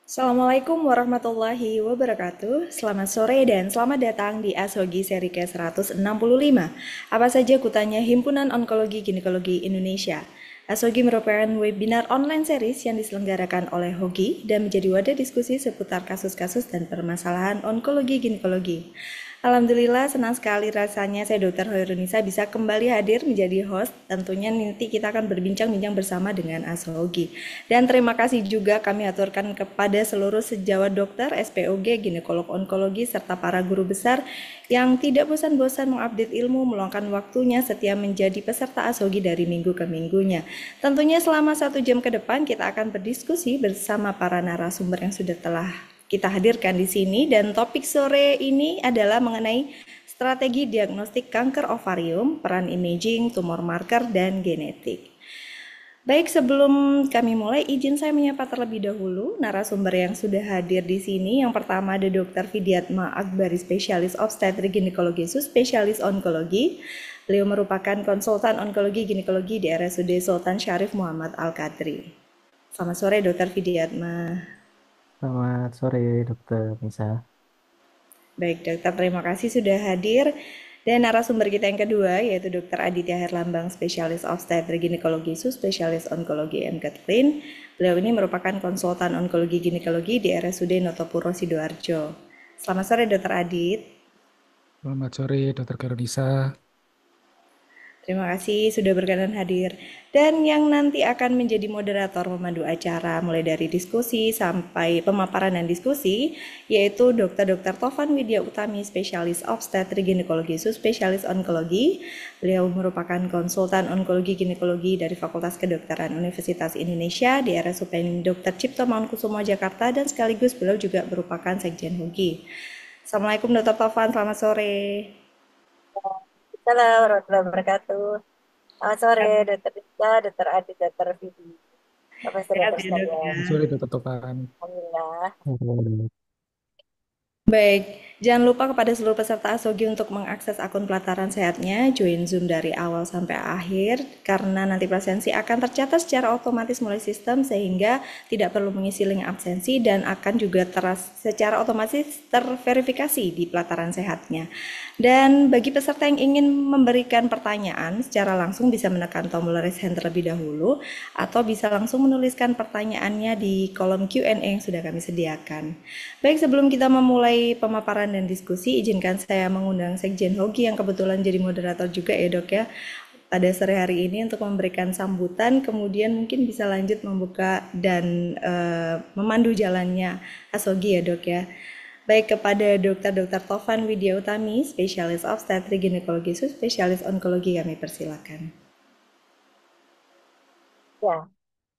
Assalamualaikum warahmatullahi wabarakatuh. Selamat sore dan selamat datang di Asogi seri ke-165. Apa saja kutanya Himpunan Onkologi Ginekologi Indonesia. Asogi merupakan webinar online series yang diselenggarakan oleh Hogi dan menjadi wadah diskusi seputar kasus-kasus dan permasalahan onkologi ginekologi. Alhamdulillah senang sekali rasanya saya Dr. Hoirunisa bisa kembali hadir menjadi host. Tentunya nanti kita akan berbincang-bincang bersama dengan Asogi. Dan terima kasih juga kami aturkan kepada seluruh sejawat dokter, SPOG, ginekolog onkologi, serta para guru besar yang tidak bosan-bosan mengupdate ilmu, meluangkan waktunya setia menjadi peserta Asogi dari minggu ke minggunya. Tentunya selama 1 jam ke depan kita akan berdiskusi bersama para narasumber yang sudah telah kita hadirkan di sini, dan topik sore ini adalah mengenai strategi diagnostik kanker ovarium, peran imaging, tumor marker, dan genetik. Baik, sebelum kami mulai, izin saya menyapa terlebih dahulu narasumber yang sudah hadir di sini. Yang pertama ada Dr. Fidiatma Akbari, spesialis obstetrik ginekologi, spesialis onkologi. Beliau merupakan konsultan onkologi ginekologi di RSUD Sultan Syarif Muhammad Al-Qadri. Selamat sore, Dr. Fidiatma. Selamat sore, Dokter Nisa. Baik, dokter, terima kasih sudah hadir. Dan narasumber kita yang kedua yaitu Dr. Aditya Herlambang, spesialis obstetrik ginekologi, spesialis onkologi MKT Clean. Beliau ini merupakan konsultan onkologi ginekologi di RSUD Notopuro Sidoarjo. Selamat sore, Dr. Adit. Selamat sore, Dokter Karonisa. Terima kasih sudah berkenan hadir. Dan yang nanti akan menjadi moderator memandu acara mulai dari diskusi sampai pemaparan dan diskusi yaitu Dr. Tovan Widya Utami, spesialis obstetrik ginekologi, spesialis onkologi. Beliau merupakan konsultan onkologi ginekologi dari Fakultas Kedokteran Universitas Indonesia di RSUPN Dr. Cipto Mangunkusumo Jakarta, dan sekaligus beliau juga merupakan Sekjen HUGI. Assalamualaikum Dr. Tovan, selamat sore. Halo, warahmatullahi wabarakatuh. Selamat sore, Dokter Dika, Dokter Adi, Dokter Vidi. Profesor Sehat Dokter ya, dok sekalian. ya. Selamat sore, Dokter Topan. Alhamdulillah. Baik, jangan lupa kepada seluruh peserta Asogi untuk mengakses akun pelataran sehatnya, join Zoom dari awal sampai akhir, karena nanti presensi akan tercatat secara otomatis melalui sistem sehingga tidak perlu mengisi link absensi dan akan juga secara otomatis terverifikasi di pelataran sehatnya. Dan bagi peserta yang ingin memberikan pertanyaan secara langsung bisa menekan tombol raise hand terlebih dahulu atau bisa langsung menuliskan pertanyaannya di kolom Q&A yang sudah kami sediakan. Baik, sebelum kita memulai pemaparan dan diskusi, izinkan saya mengundang Sekjen Hogi yang kebetulan jadi moderator juga ya dok ya pada sore hari ini untuk memberikan sambutan, kemudian mungkin bisa lanjut membuka dan memandu jalannya Asogi ya dok ya. Baik, kepada Dr. Tovan Widya Utami, spesialis obstetrik ginekologi, spesialis onkologi, kami persilakan. Ya,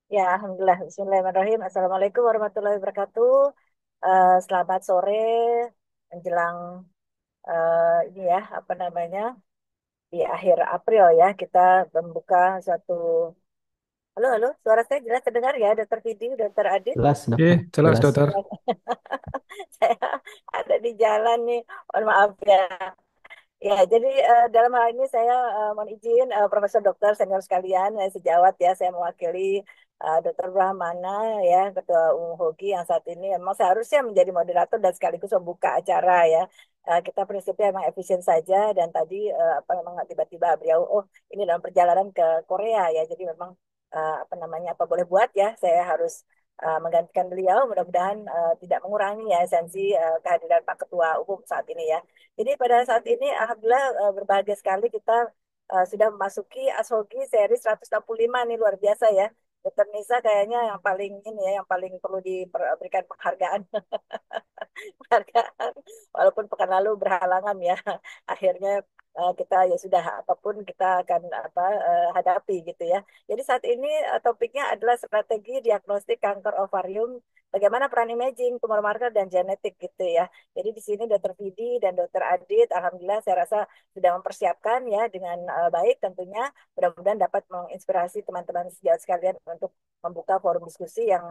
ya, Alhamdulillah. Bismillahirrahmanirrahim. Assalamualaikum warahmatullahi wabarakatuh. Selamat sore menjelang ini ya, apa namanya, di akhir April ya, kita membuka suatu. Halo, halo, suara saya jelas terdengar ya, Dokter Vidi, Dokter Adit. Jelas, Dokter. Oke, jelas, Jelas. Dokter. Saya ada di jalan nih, mohon maaf ya. Ya, jadi dalam hal ini saya mohon izin Profesor Dokter senior sekalian, sejawat ya, saya mewakili Dokter Brahmana ya, Ketua Umum HOGI yang saat ini memang seharusnya menjadi moderator dan sekaligus membuka acara ya. Kita prinsipnya memang efisien saja, dan tadi apa memang tiba-tiba beliau, oh ini dalam perjalanan ke Korea ya, jadi memang apa namanya, apa boleh buat ya, saya harus menggantikan beliau. Mudah-mudahan tidak mengurangi ya esensi kehadiran Pak Ketua Umum saat ini ya. Jadi pada saat ini alhamdulillah berbahagia sekali kita sudah memasuki Asogi seri 165 nih, luar biasa ya. Dokter Nisa kayaknya yang paling ini ya, yang paling perlu diberikan penghargaan. Penghargaan walaupun pekan lalu berhalangan ya. Akhirnya kita ya sudah, apapun kita akan apa hadapi gitu ya. Jadi saat ini topiknya adalah strategi diagnostik kanker ovarium, bagaimana peran imaging, tumor marker dan genetik gitu ya. Jadi di sini Dokter Vidi dan Dokter Adit, alhamdulillah saya rasa sudah mempersiapkan ya dengan baik tentunya. Mudah-mudahan dapat menginspirasi teman-teman sejawat sekalian untuk membuka forum diskusi yang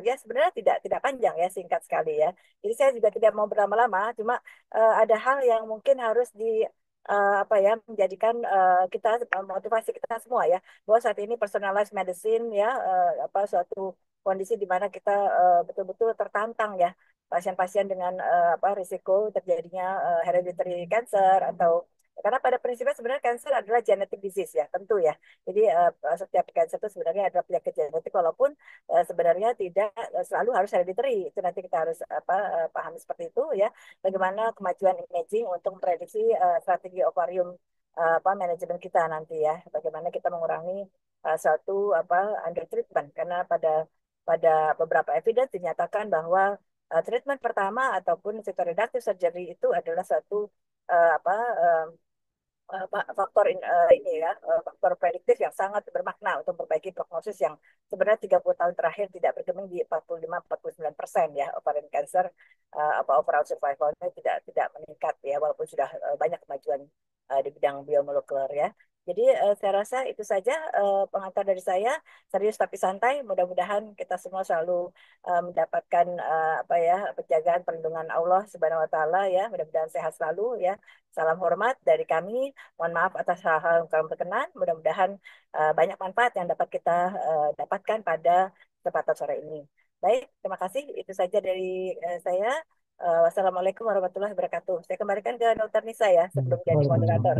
ya sebenarnya tidak panjang ya, singkat sekali ya. Jadi saya juga tidak mau berlama-lama, cuma ada hal yang mungkin harus di apa ya, menjadikan kita motivasi kita semua ya, bahwa saat ini personalized medicine ya, apa suatu kondisi di mana kita betul-betul tertantang ya, pasien-pasien dengan risiko terjadinya hereditary cancer atau karena pada prinsipnya sebenarnya cancer adalah genetic disease ya, tentu ya. Jadi setiap cancer itu sebenarnya adalah penyakit genetik walaupun sebenarnya tidak selalu harus hereditary. Itu nanti kita harus pahami seperti itu ya. Bagaimana kemajuan imaging untuk memprediksi strategi ovarium manajemen kita nanti ya. Bagaimana kita mengurangi suatu under treatment karena pada pada beberapa evidence dinyatakan bahwa treatment pertama ataupun cytoreductive surgery itu adalah suatu uh, apa uh, faktor ini ya, faktor prediktif yang sangat bermakna untuk memperbaiki prognosis yang sebenarnya 30 tahun terakhir tidak bergeming di 45-49% ya, ovarian cancer overall survivalnya tidak meningkat ya, walaupun sudah banyak kemajuan di bidang biomolekuler ya. Jadi saya rasa itu saja pengantar dari saya, serius tapi santai. Mudah-mudahan kita semua selalu mendapatkan penjagaan perlindungan Allah Subhanahu wa taala ya. Mudah-mudahan sehat selalu ya. Salam hormat dari kami. Mohon maaf atas hal-hal yang kurang berkenan. Mudah-mudahan banyak manfaat yang dapat kita dapatkan pada kesempatan sore ini. Baik, terima kasih. Itu saja dari saya. Wassalamualaikum warahmatullahi wabarakatuh. Saya kembalikan ke Dr. Nisa ya sebelum jadi moderator.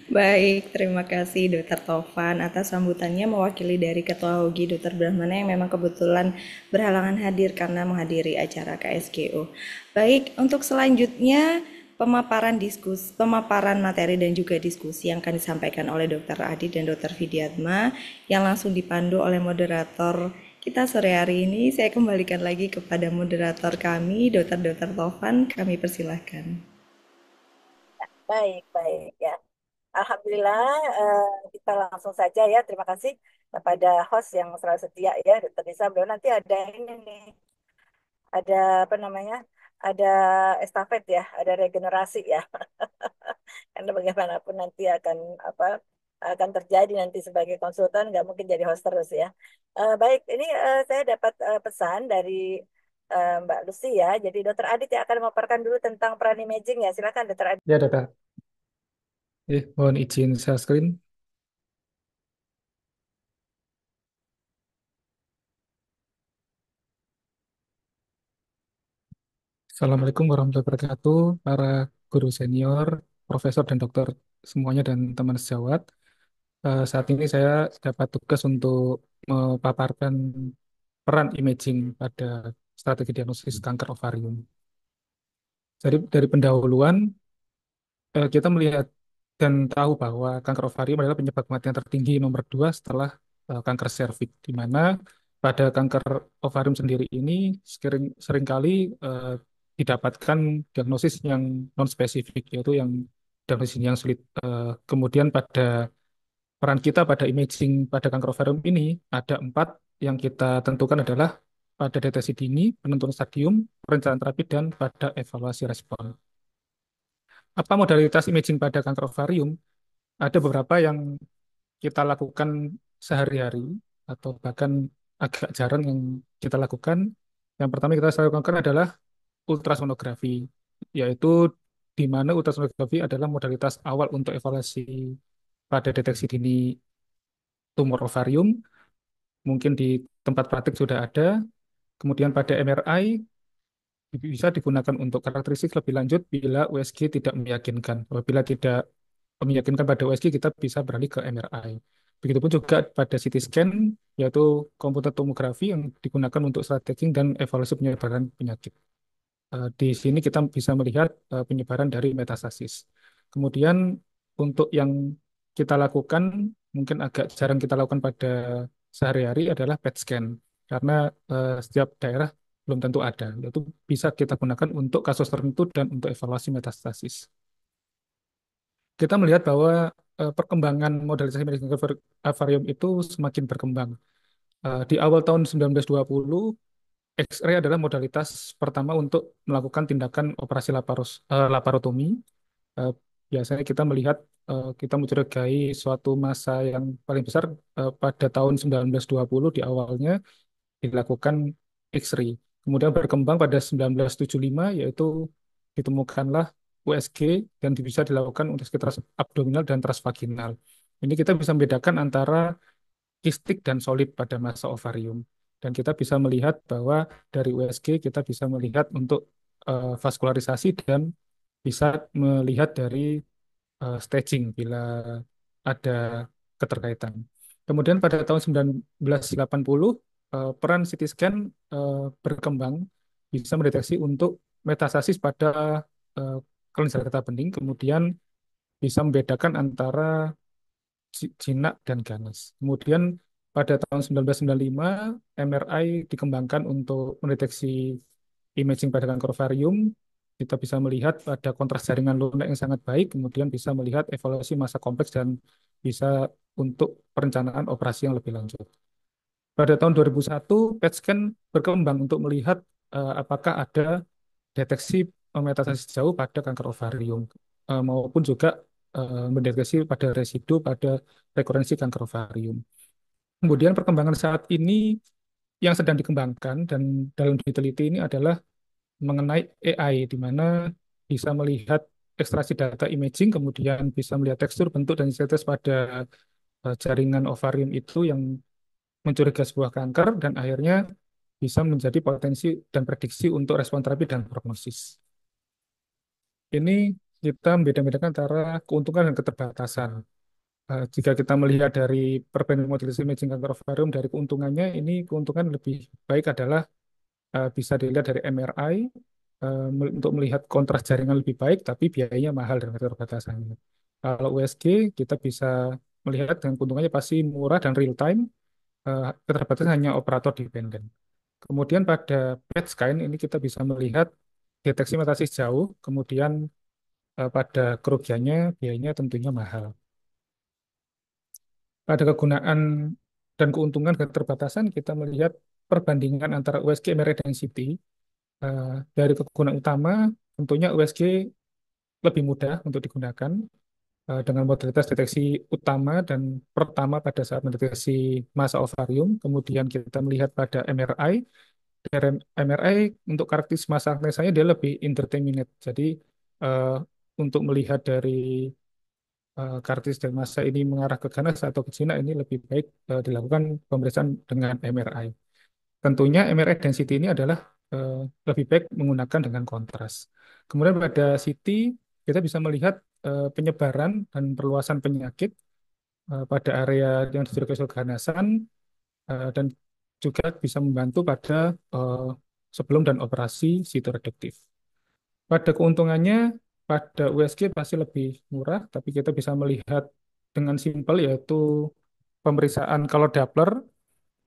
Baik, terima kasih Dr. Tovan atas sambutannya mewakili dari Ketua Hogi Dr. Brahmana yang memang kebetulan berhalangan hadir karena menghadiri acara KSGO. Baik, untuk selanjutnya pemaparan materi dan juga diskusi yang akan disampaikan oleh Dr. Adi dan Dr. Vidiatma yang langsung dipandu oleh moderator kita sore hari ini. Saya kembalikan lagi kepada moderator kami, Dr. Tovan. Kami persilahkan. Baik, baik ya. Alhamdulillah, kita langsung saja ya. Terima kasih kepada host yang selalu setia ya, Dr. Nisa. Beliau nanti ada ini nih, ada apa namanya, ada estafet ya, ada regenerasi ya. Karena bagaimanapun nanti akan terjadi nanti sebagai konsultan, nggak mungkin jadi host terus ya. Baik, ini saya dapat pesan dari Mbak Lucy ya. Jadi Dokter Adit yang akan memaparkan dulu tentang peran imaging ya. Silakan Dokter Adit. Ya, Dokter. Mohon izin share screen. Assalamualaikum warahmatullahi wabarakatuh, para guru senior, profesor dan dokter semuanya dan teman sejawat. Saat ini saya dapat tugas untuk memaparkan peran imaging pada strategi diagnosis kanker ovarium. Jadi dari pendahuluan kita melihat dan tahu bahwa kanker ovarium adalah penyebab kematian tertinggi nomor 2 setelah kanker serviks, di mana pada kanker ovarium sendiri ini seringkali didapatkan diagnosis yang non spesifik, yaitu yang diagnosis yang sulit. Kemudian pada peran kita pada imaging pada kanker ovarium ini ada 4 yang kita tentukan adalah pada deteksi dini, penentuan stadium, perencanaan terapi, dan pada evaluasi respon. Apa modalitas imaging pada kanker ovarium? Ada beberapa yang kita lakukan sehari-hari atau bahkan agak jarang yang kita lakukan. Yang pertama kita lakukan adalah ultrasonografi, yaitu di mana ultrasonografi adalah modalitas awal untuk evaluasi pada deteksi dini tumor ovarium. Mungkin di tempat praktik sudah ada. Kemudian pada MRI bisa digunakan untuk karakteristik lebih lanjut bila USG tidak meyakinkan. Apabila tidak meyakinkan pada USG, kita bisa beralih ke MRI. Begitupun juga pada CT scan, yaitu komputer tomografi yang digunakan untuk staging dan evaluasi penyebaran penyakit. Di sini kita bisa melihat penyebaran dari metastasis. Kemudian untuk yang kita lakukan, mungkin agak jarang kita lakukan pada sehari-hari adalah PET scan. Karena setiap daerah belum tentu ada. Yaitu bisa kita gunakan untuk kasus tertentu dan untuk evaluasi metastasis. Kita melihat bahwa perkembangan modalitas imaging ovarium itu semakin berkembang. Di awal tahun 1920, X-ray adalah modalitas pertama untuk melakukan tindakan operasi laparotomi. Biasanya kita melihat, kita mencurigai suatu massa yang paling besar pada tahun 1920 di awalnya dilakukan X-ray. Kemudian berkembang pada 1975, yaitu ditemukanlah USG dan bisa dilakukan untuk sekitar abdominal dan transvaginal. Ini kita bisa membedakan antara kistik dan solid pada massa ovarium. Dan kita bisa melihat bahwa dari USG kita bisa melihat untuk vaskularisasi dan bisa melihat dari staging bila ada keterkaitan. Kemudian pada tahun 1980 peran CT scan berkembang bisa mendeteksi untuk metastasis pada eh, kelenjar getah bening, kemudian bisa membedakan antara jinak dan ganas. Kemudian pada tahun 1995 MRI dikembangkan untuk mendeteksi imaging pada kanker ovarium. Kita bisa melihat ada kontras jaringan lunak yang sangat baik, kemudian bisa melihat evaluasi massa kompleks dan bisa untuk perencanaan operasi yang lebih lanjut. Pada tahun 2001, PET scan berkembang untuk melihat apakah ada deteksi metastasis jauh pada kanker ovarium maupun juga mendeteksi pada residu pada rekurensi kanker ovarium. Kemudian perkembangan saat ini yang sedang dikembangkan dan dalam diteliti ini adalah mengenai AI, di mana bisa melihat ekstraksi data imaging, kemudian bisa melihat tekstur, bentuk, dan status pada jaringan ovarium itu yang mencurigai sebuah kanker, dan akhirnya bisa menjadi potensi dan prediksi untuk respon terapi dan prognosis. Ini kita membeda-bedakan antara keuntungan dan keterbatasan. Jika kita melihat dari perbandingan modulasi imaging kanker ovarium dari keuntungannya, ini keuntungan lebih baik adalah bisa dilihat dari MRI untuk melihat kontras jaringan lebih baik, tapi biayanya mahal dan keterbatasannya. Kalau USG kita bisa melihat dengan keuntungannya pasti murah dan real time, keterbatasan hanya operator dependen. Kemudian pada PET scan ini kita bisa melihat deteksi metastasis jauh, kemudian pada kerugiannya biayanya tentunya mahal. Pada kegunaan dan keuntungan keterbatasan kita melihat perbandingan antara USG MRI density. Dari kegunaan utama tentunya USG lebih mudah untuk digunakan dengan modalitas deteksi utama dan pertama pada saat mendeteksi massa ovarium. Kemudian kita melihat pada MRI. Dari MRI untuk karakteristik massa agnesanya dia lebih indeterminate. Jadi eh, untuk melihat dari karakteristik massa ini mengarah ke ganas atau ke jinak ini lebih baik dilakukan pemeriksaan dengan MRI. Tentunya MRI density ini adalah eh, lebih baik menggunakan dengan kontras. Kemudian pada CT kita bisa melihat penyebaran dan perluasan penyakit pada area yang dicurigai keganasan dan juga bisa membantu pada eh, sebelum dan operasi sitoreduktif. Pada keuntungannya, pada USG pasti lebih murah, tapi kita bisa melihat dengan simpel yaitu pemeriksaan kalau Doppler.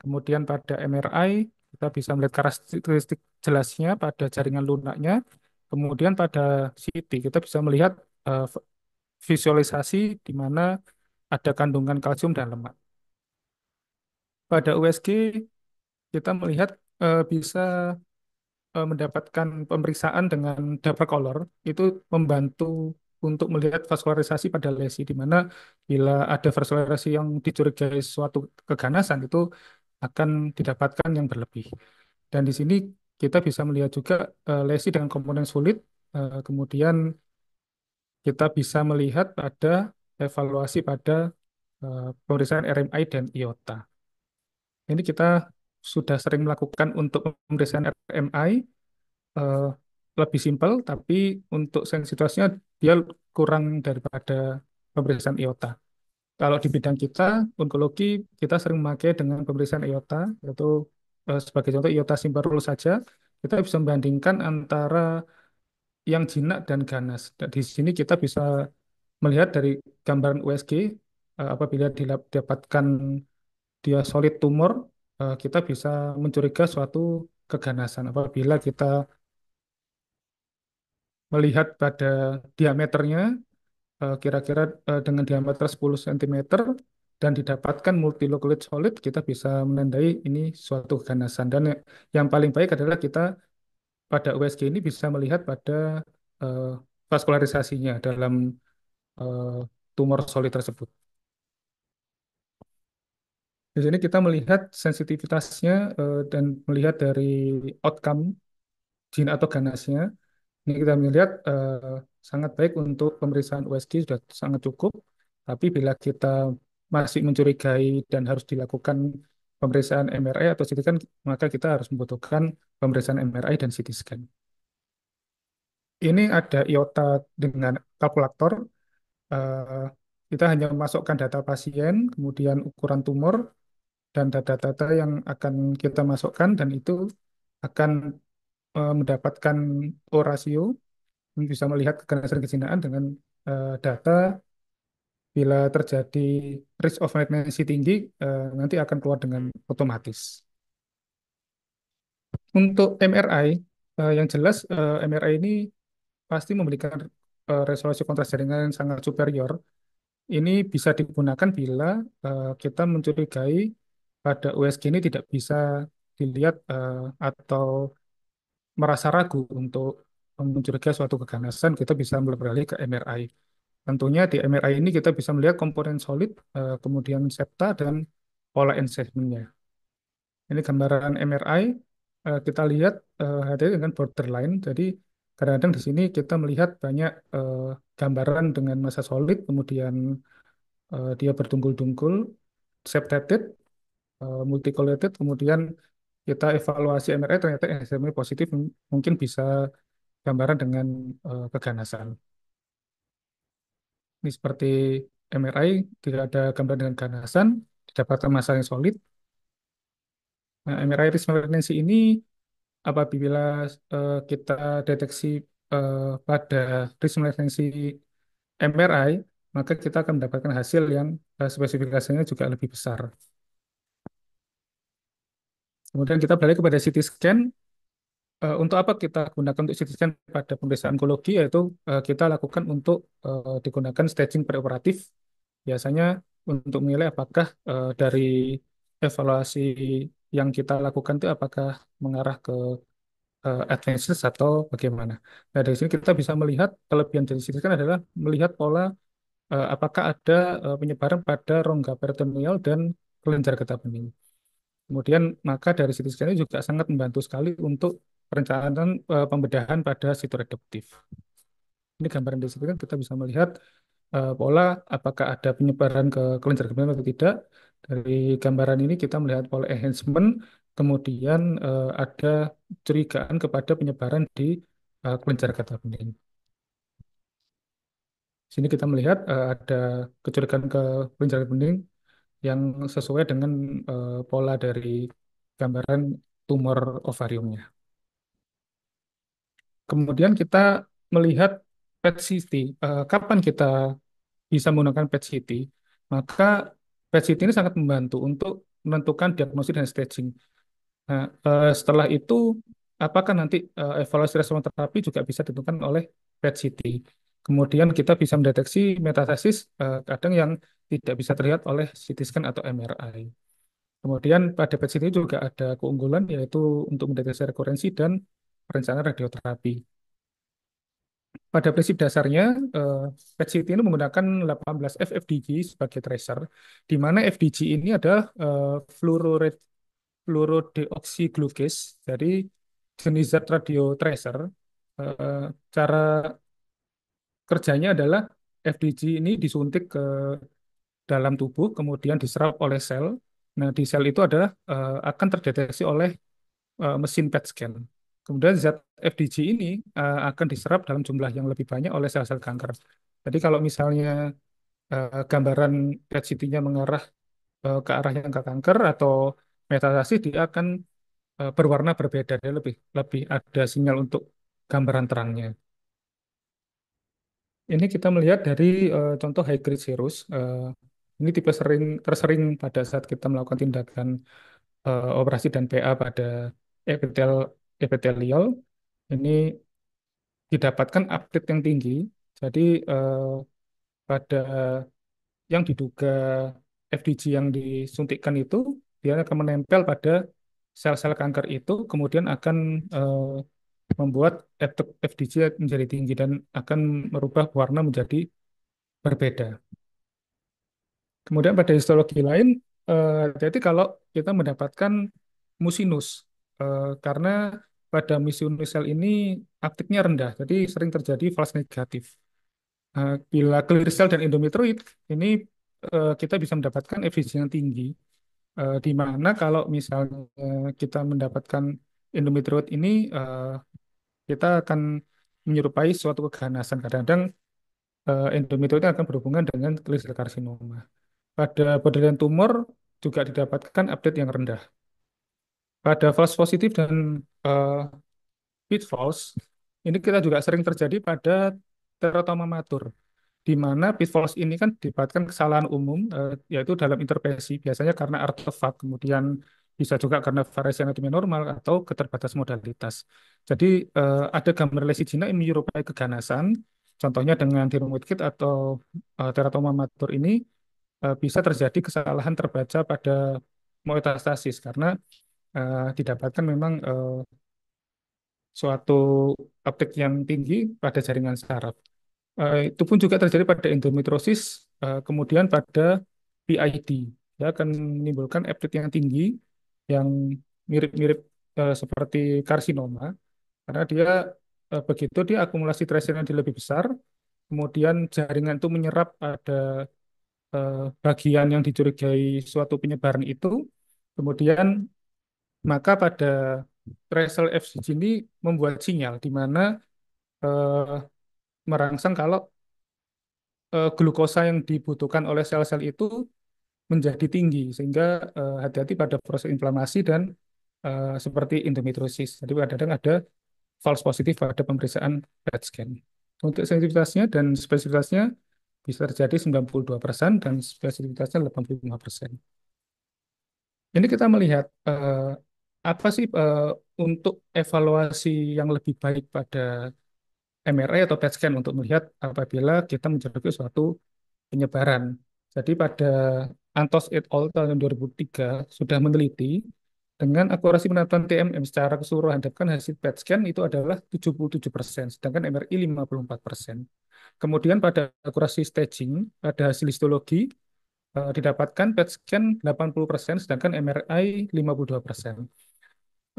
Kemudian pada MRI, kita bisa melihat karakteristik jelasnya pada jaringan lunaknya. Kemudian pada CT, kita bisa melihat eh, visualisasi di mana ada kandungan kalsium dan lemak. Pada USG, kita melihat bisa mendapatkan pemeriksaan dengan Doppler color, itu membantu untuk melihat vaskularisasi pada lesi, di mana bila ada vaskularisasi yang dicurigai suatu keganasan, itu akan didapatkan yang berlebih. Dan di sini kita bisa melihat juga lesi dengan komponen sulit, kemudian kita bisa melihat pada evaluasi pada pemeriksaan RMI dan IOTA. Ini kita sudah sering melakukan untuk pemeriksaan RMI, eh, lebih simpel, tapi untuk sensitivitasnya dia kurang daripada pemeriksaan IOTA. Kalau di bidang kita, onkologi, kita sering memakai dengan pemeriksaan IOTA, yaitu sebagai contoh IOTA simple rule saja, kita bisa membandingkan antara yang jinak dan ganas. Dan di sini kita bisa melihat dari gambaran USG, apabila didapatkan dia solid tumor, kita bisa mencurigai suatu keganasan. Apabila kita melihat pada diameternya, kira-kira dengan diameter 10 cm dan didapatkan multilocalate solid, kita bisa menandai ini suatu keganasan. Dan yang paling baik adalah kita pada USG ini bisa melihat pada eh, vaskularisasinya dalam eh, tumor solid tersebut. Di sini kita melihat sensitivitasnya dan melihat dari outcome jin atau ganasnya. Ini kita melihat sangat baik untuk pemeriksaan USG sudah sangat cukup. Tapi bila kita masih mencurigai dan harus dilakukan pemeriksaan MRI atau CT scan, maka kita harus membutuhkan pemeriksaan MRI dan CT scan. Ini ada IOTA dengan kalkulator. Eh, Kita hanya memasukkan data pasien, kemudian ukuran tumor, dan data-data yang akan kita masukkan, dan itu akan mendapatkan O rasio, bisa melihat keganasan kejiwaan dengan data bila terjadi risk of malignancy tinggi, nanti akan keluar dengan otomatis. Untuk MRI, yang jelas MRI ini pasti memberikan resolusi kontras jaringan yang sangat superior. Ini bisa digunakan bila kita mencurigai pada USG ini tidak bisa dilihat atau merasa ragu untuk mencurigai suatu keganasan, kita bisa beralih ke MRI. Tentunya di MRI ini kita bisa melihat komponen solid, kemudian septa dan pola ensamplement-nya. Ini gambaran MRI, kita lihat ada dengan borderline. Jadi kadang-kadang di sini kita melihat banyak gambaran dengan massa solid, kemudian dia berdungkul-dungkul, septated, multicolored, kemudian kita evaluasi MRI ternyata ensamplement positif, mungkin bisa gambaran dengan keganasan. Ini seperti MRI, tidak ada gambar dengan ganasan, didapatkan massa yang solid. Nah, MRI risk malignancy ini apabila kita deteksi pada risk malignancy MRI, maka kita akan mendapatkan hasil yang spesifikasinya juga lebih besar. Kemudian kita balik kepada CT scan. Untuk apa kita gunakan untuk CT scan pada pemeriksaan onkologi, yaitu kita lakukan untuk digunakan staging preoperatif, biasanya untuk menilai apakah dari evaluasi yang kita lakukan itu apakah mengarah ke advances atau bagaimana. Nah, dari sini kita bisa melihat kelebihan dari CT scan adalah melihat pola apakah ada penyebaran pada rongga peritoneal dan kelenjar getah bening. Kemudian maka dari CT scan ini juga sangat membantu sekali untuk perencanaan pembedahan pada sitoreproduktif. Ini gambaran di situ kan kita bisa melihat pola apakah ada penyebaran ke kelenjar getah bening atau tidak. Dari gambaran ini kita melihat pola enhancement, kemudian ada curigaan kepada penyebaran di kelenjar getah bening. Sini kita melihat ada kecurigaan ke kelenjar getah bening yang sesuai dengan pola dari gambaran tumor ovariumnya. Kemudian kita melihat PET CT. Kapan kita bisa menggunakan PET CT? Maka PET CT ini sangat membantu untuk menentukan diagnosis dan staging. Nah, setelah itu, apakah nanti evaluasi respon terapi juga bisa ditentukan oleh PET CT. Kemudian kita bisa mendeteksi metastasis kadang yang tidak bisa terlihat oleh CT scan atau MRI. Kemudian pada PET CT juga ada keunggulan, yaitu untuk mendeteksi rekurensi dan perencanaan radioterapi. Pada prinsip dasarnya, PET CT ini menggunakan 18 FFDG sebagai tracer, di mana FDG ini adalah fluorodeoxyglukase, jadi jenis zat radio tracer. Cara kerjanya adalah FDG ini disuntik ke dalam tubuh, kemudian diserap oleh sel. Nah, di sel itu adalah akan terdeteksi oleh mesin PET scan. Kemudian zat FDG ini akan diserap dalam jumlah yang lebih banyak oleh sel-sel kanker. Jadi kalau misalnya gambaran PET CT-nya mengarah ke arah yang ke kanker atau metastasis, dia akan berwarna berbeda, dia lebih lebih ada sinyal untuk gambaran terangnya. Ini kita melihat dari contoh high grade serous. Ini tipe tersering pada saat kita melakukan tindakan operasi dan PA pada epitel epitelial. Ini didapatkan update yang tinggi. Jadi pada yang diduga FDG yang disuntikkan itu, dia akan menempel pada sel-sel kanker itu, kemudian akan membuat FDG menjadi tinggi dan akan merubah warna menjadi berbeda. Kemudian pada histologi lain, jadi kalau kita mendapatkan musinus, karena pada musinus sel ini aktifnya rendah, jadi sering terjadi false negatif. Bila clear cell dan endometrioid, ini kita bisa mendapatkan FDG yang tinggi. Di mana kalau misalnya kita mendapatkan endometrioid ini, kita akan menyerupai suatu keganasan. Kadang-kadang endometrioid akan berhubungan dengan Klister karsinoma. Pada borderline tumor juga didapatkan update yang rendah. Pada false positif dan eh, pit false, ini kita juga sering terjadi pada teratoma matur, di mana pitfalls ini kan didapatkan kesalahan umum, yaitu dalam intervensi, biasanya karena artefak, kemudian bisa juga karena variasi anatomi normal atau keterbatasan modalitas. Jadi ada gambar lesi Cina yang menyerupai keganasan, contohnya dengan thyroid kit atau teratoma matur ini bisa terjadi kesalahan terbaca pada metastasis karena didapatkan memang suatu uptake yang tinggi pada jaringan saraf. Itu pun juga terjadi pada endometriosis, kemudian pada PID. Dia akan menimbulkan uptake yang tinggi, yang mirip-mirip seperti karsinoma, karena dia begitu dia akumulasi tracernya di lebih besar, kemudian jaringan itu menyerap pada bagian yang dicurigai suatu penyebaran itu, kemudian maka pada tracer FCG ini membuat sinyal di mana eh, merangsang kalau glukosa yang dibutuhkan oleh sel-sel itu menjadi tinggi sehingga hati-hati pada proses inflamasi dan seperti endometriosis. Jadi kadang-kadang ada false positif pada pemeriksaan PET scan. Untuk sensitivitasnya dan spesifitasnya bisa terjadi 92% dan spesifitasnya 85%. Ini kita melihat apa sih untuk evaluasi yang lebih baik pada MRI atau PET scan untuk melihat apabila kita menjadi suatu penyebaran. Jadi pada Antos et al. Tahun 2003 sudah meneliti dengan akurasi penetapan TMM secara keseluruhan dapatkan hasil PET scan itu adalah 77%, sedangkan MRI 54%. Kemudian pada akurasi staging, pada hasil histologi didapatkan PET scan 80%, sedangkan MRI 52%.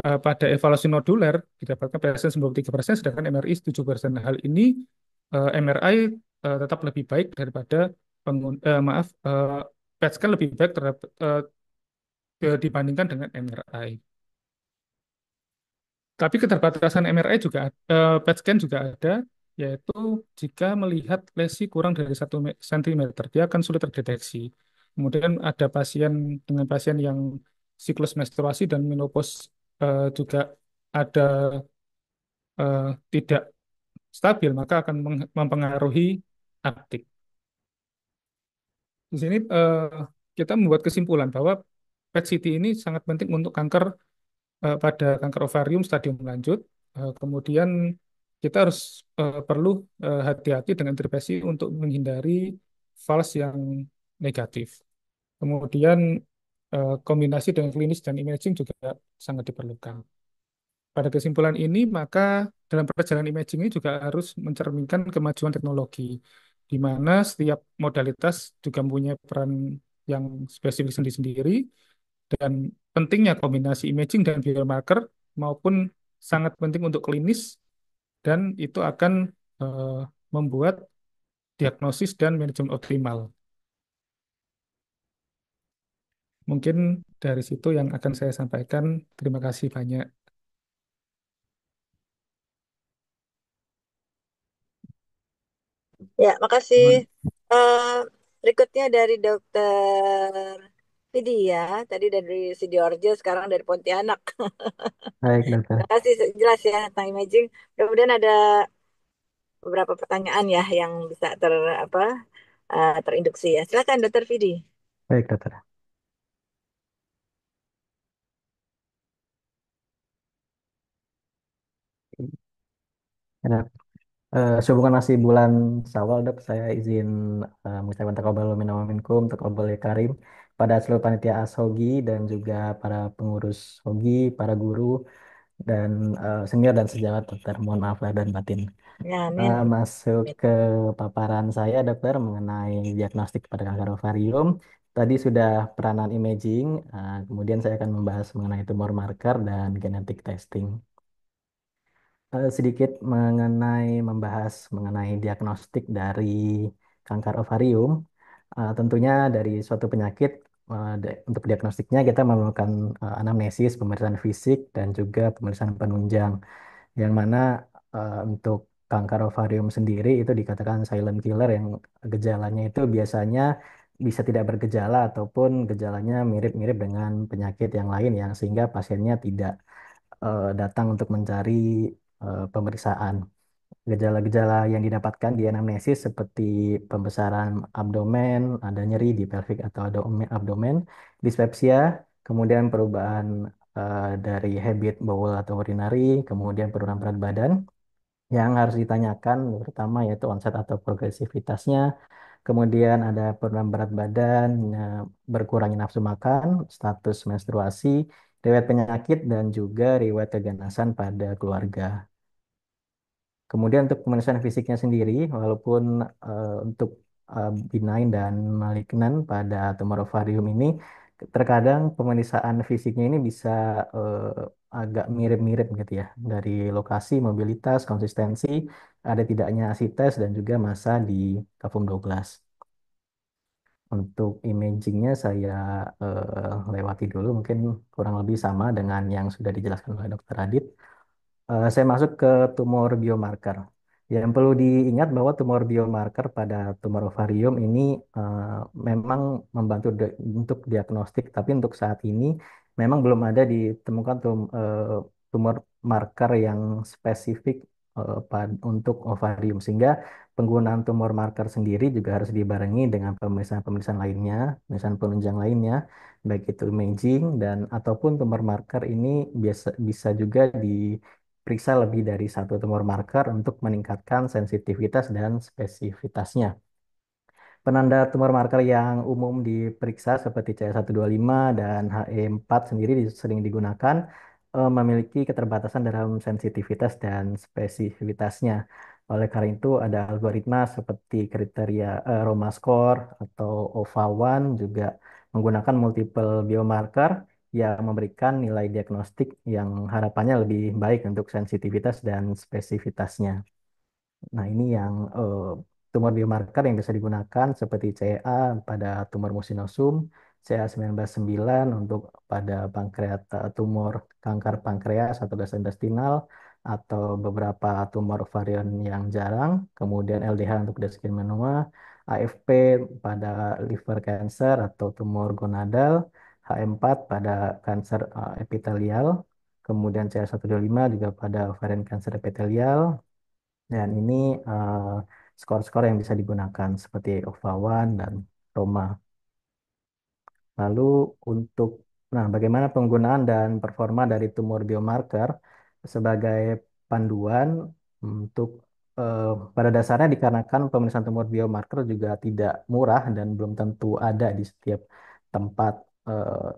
Pada evaluasi noduler didapatkan PSN 93%, sedangkan MRI 7%. Hal ini MRI tetap lebih baik daripada maaf, PET scan lebih baik terhadap, dibandingkan dengan MRI. Tapi keterbatasan MRI juga, PET scan juga ada, yaitu jika melihat lesi kurang dari 1 cm, dia akan sulit terdeteksi. Kemudian ada pasien dengan pasien yang siklus menstruasi dan menopause juga ada tidak stabil, maka akan mempengaruhi uptake. Di sini kita membuat kesimpulan bahwa PET-CT ini sangat penting untuk kanker pada kanker ovarium stadium lanjut. Kemudian kita harus perlu hati-hati dengan intervensi untuk menghindari false yang negatif. Kemudian kombinasi dengan klinis dan imaging juga sangat diperlukan. Pada kesimpulan ini, maka dalam perjalanan imaging ini juga harus mencerminkan kemajuan teknologi, di mana setiap modalitas juga mempunyai peran yang spesifik sendiri-sendiri, dan pentingnya kombinasi imaging dan biomarker maupun sangat penting untuk klinis, dan itu akan eh, membuat diagnosis dan manajemen optimal. Mungkin dari situ yang akan saya sampaikan. Terima kasih banyak. Ya, makasih. Mohon. Eh, Berikutnya dari Dokter Vidya, tadi dari Sidoarjo, sekarang dari Pontianak. Baik, dokter. Terima kasih jelas ya tentang imaging. Kemudian ada beberapa pertanyaan ya yang bisa terinduksi ya. Silakan Dokter Vidi. Baik, dokter. Enak. Sehubungan masih bulan Syawal, dok, saya izin mengucapkan takabul minna wa minkum, takabul ya karim pada seluruh panitia ASHOGI dan juga para pengurus HOGI, para guru dan senior dan sejawat, dokter. Mohon maaf lahir dan batin. Ya, amin. Masuk ke paparan saya, dokter, mengenai diagnostik pada kanker ovarium. Tadi sudah peranan imaging, kemudian saya akan membahas mengenai tumor marker dan genetic testing. Sedikit mengenai membahas mengenai diagnostik dari kanker ovarium. Tentunya dari suatu penyakit untuk diagnostiknya kita memerlukan anamnesis, pemeriksaan fisik, dan juga pemeriksaan penunjang. Yang mana untuk kanker ovarium sendiri itu dikatakan silent killer yang gejalanya itu biasanya bisa tidak bergejala ataupun gejalanya mirip-mirip dengan penyakit yang lain yang sehingga pasiennya tidak datang untuk mencari pemeriksaan. Gejala-gejala yang didapatkan di anamnesis seperti pembesaran abdomen, ada nyeri di pelvic atau abdomen, dispepsia, kemudian perubahan dari habit bowel atau urinary, kemudian penurunan berat badan. Yang harus ditanyakan pertama yaitu onset atau progresivitasnya, kemudian ada penurunan berat badan, berkurangnya nafsu makan, status menstruasi, riwayat penyakit, dan juga riwayat keganasan pada keluarga. Kemudian untuk pemeriksaan fisiknya sendiri, walaupun untuk benign dan malignan pada tumor ovarium ini, terkadang pemeriksaan fisiknya ini bisa agak mirip-mirip gitu ya, dari lokasi, mobilitas, konsistensi, ada tidaknya asites dan juga massa di Cavum 12. Untuk imagingnya saya lewati dulu, mungkin kurang lebih sama dengan yang sudah dijelaskan oleh Dr. Adit. Saya masuk ke tumor biomarker. Yang perlu diingat bahwa tumor biomarker pada tumor ovarium ini eh, memang membantu untuk diagnostik, tapi untuk saat ini memang belum ada ditemukan tumor marker yang spesifik untuk ovarium, sehingga penggunaan tumor marker sendiri juga harus dibarengi dengan pemeriksaan-pemeriksaan lainnya, pemeriksaan penunjang lainnya, baik itu imaging dan ataupun tumor marker ini biasa bisa juga periksa lebih dari satu tumor marker untuk meningkatkan sensitivitas dan spesifitasnya. Penanda tumor marker yang umum diperiksa seperti CA125 dan HE4 sendiri sering digunakan memiliki keterbatasan dalam sensitivitas dan spesifitasnya. Oleh karena itu ada algoritma seperti kriteria Roma score atau OVA1 juga menggunakan multiple biomarker yang memberikan nilai diagnostik yang harapannya lebih baik untuk sensitivitas dan spesifitasnya. Nah, ini yang tumor biomarker yang bisa digunakan seperti CA pada tumor mucinosum, CA19-9 untuk pada tumor kanker pankreas atau gastrointestinal, atau beberapa tumor ovarian yang jarang, kemudian LDH untuk Deskinmenoma, AFP pada liver cancer atau tumor gonadal, H4 pada kanker epitelial, kemudian CA125 juga pada ovarian cancer epitelial, dan ini eh, skor-skor yang bisa digunakan seperti OVA1 dan Roma. Lalu untuk, nah bagaimana penggunaan dan performa dari tumor biomarker sebagai panduan untuk eh, pada dasarnya dikarenakan pemeriksaan tumor biomarker juga tidak murah dan belum tentu ada di setiap tempat eh,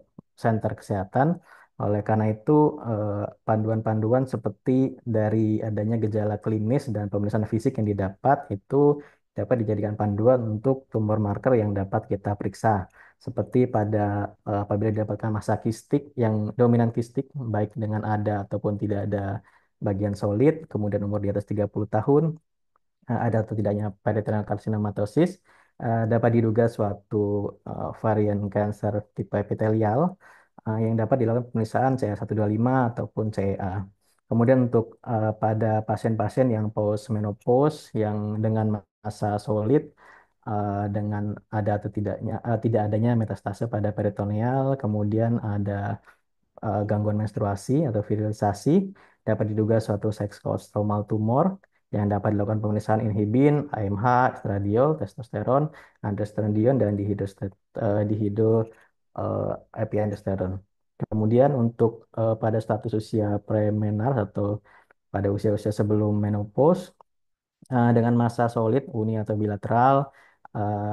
center kesehatan. Oleh karena itu, eh, panduan-panduan seperti dari adanya gejala klinis dan pemeriksaan fisik yang didapat itu dapat dijadikan panduan untuk tumor marker yang dapat kita periksa seperti pada apabila didapatkan massa kistik yang dominan kistik baik dengan ada ataupun tidak ada bagian solid, kemudian umur di atas 30 tahun, ada atau tidaknya peritoneal carcinomatosis, dapat diduga suatu varian kanker tipe epitelial yang dapat dilakukan pemeriksaan CA125 ataupun CA. Kemudian untuk pada pasien-pasien yang postmenopause yang dengan massa solid dengan ada atau tidak adanya metastase pada peritoneal, kemudian ada gangguan menstruasi atau virilisasi, dapat diduga suatu sexual tumor yang dapat dilakukan pemeriksaan inhibin, AMH, estradiol, testosteron, androstenedion, dan dihido epiandrosteron. Kemudian untuk pada status usia premenarche atau pada usia-usia sebelum menopause, dengan massa solid uni atau bilateral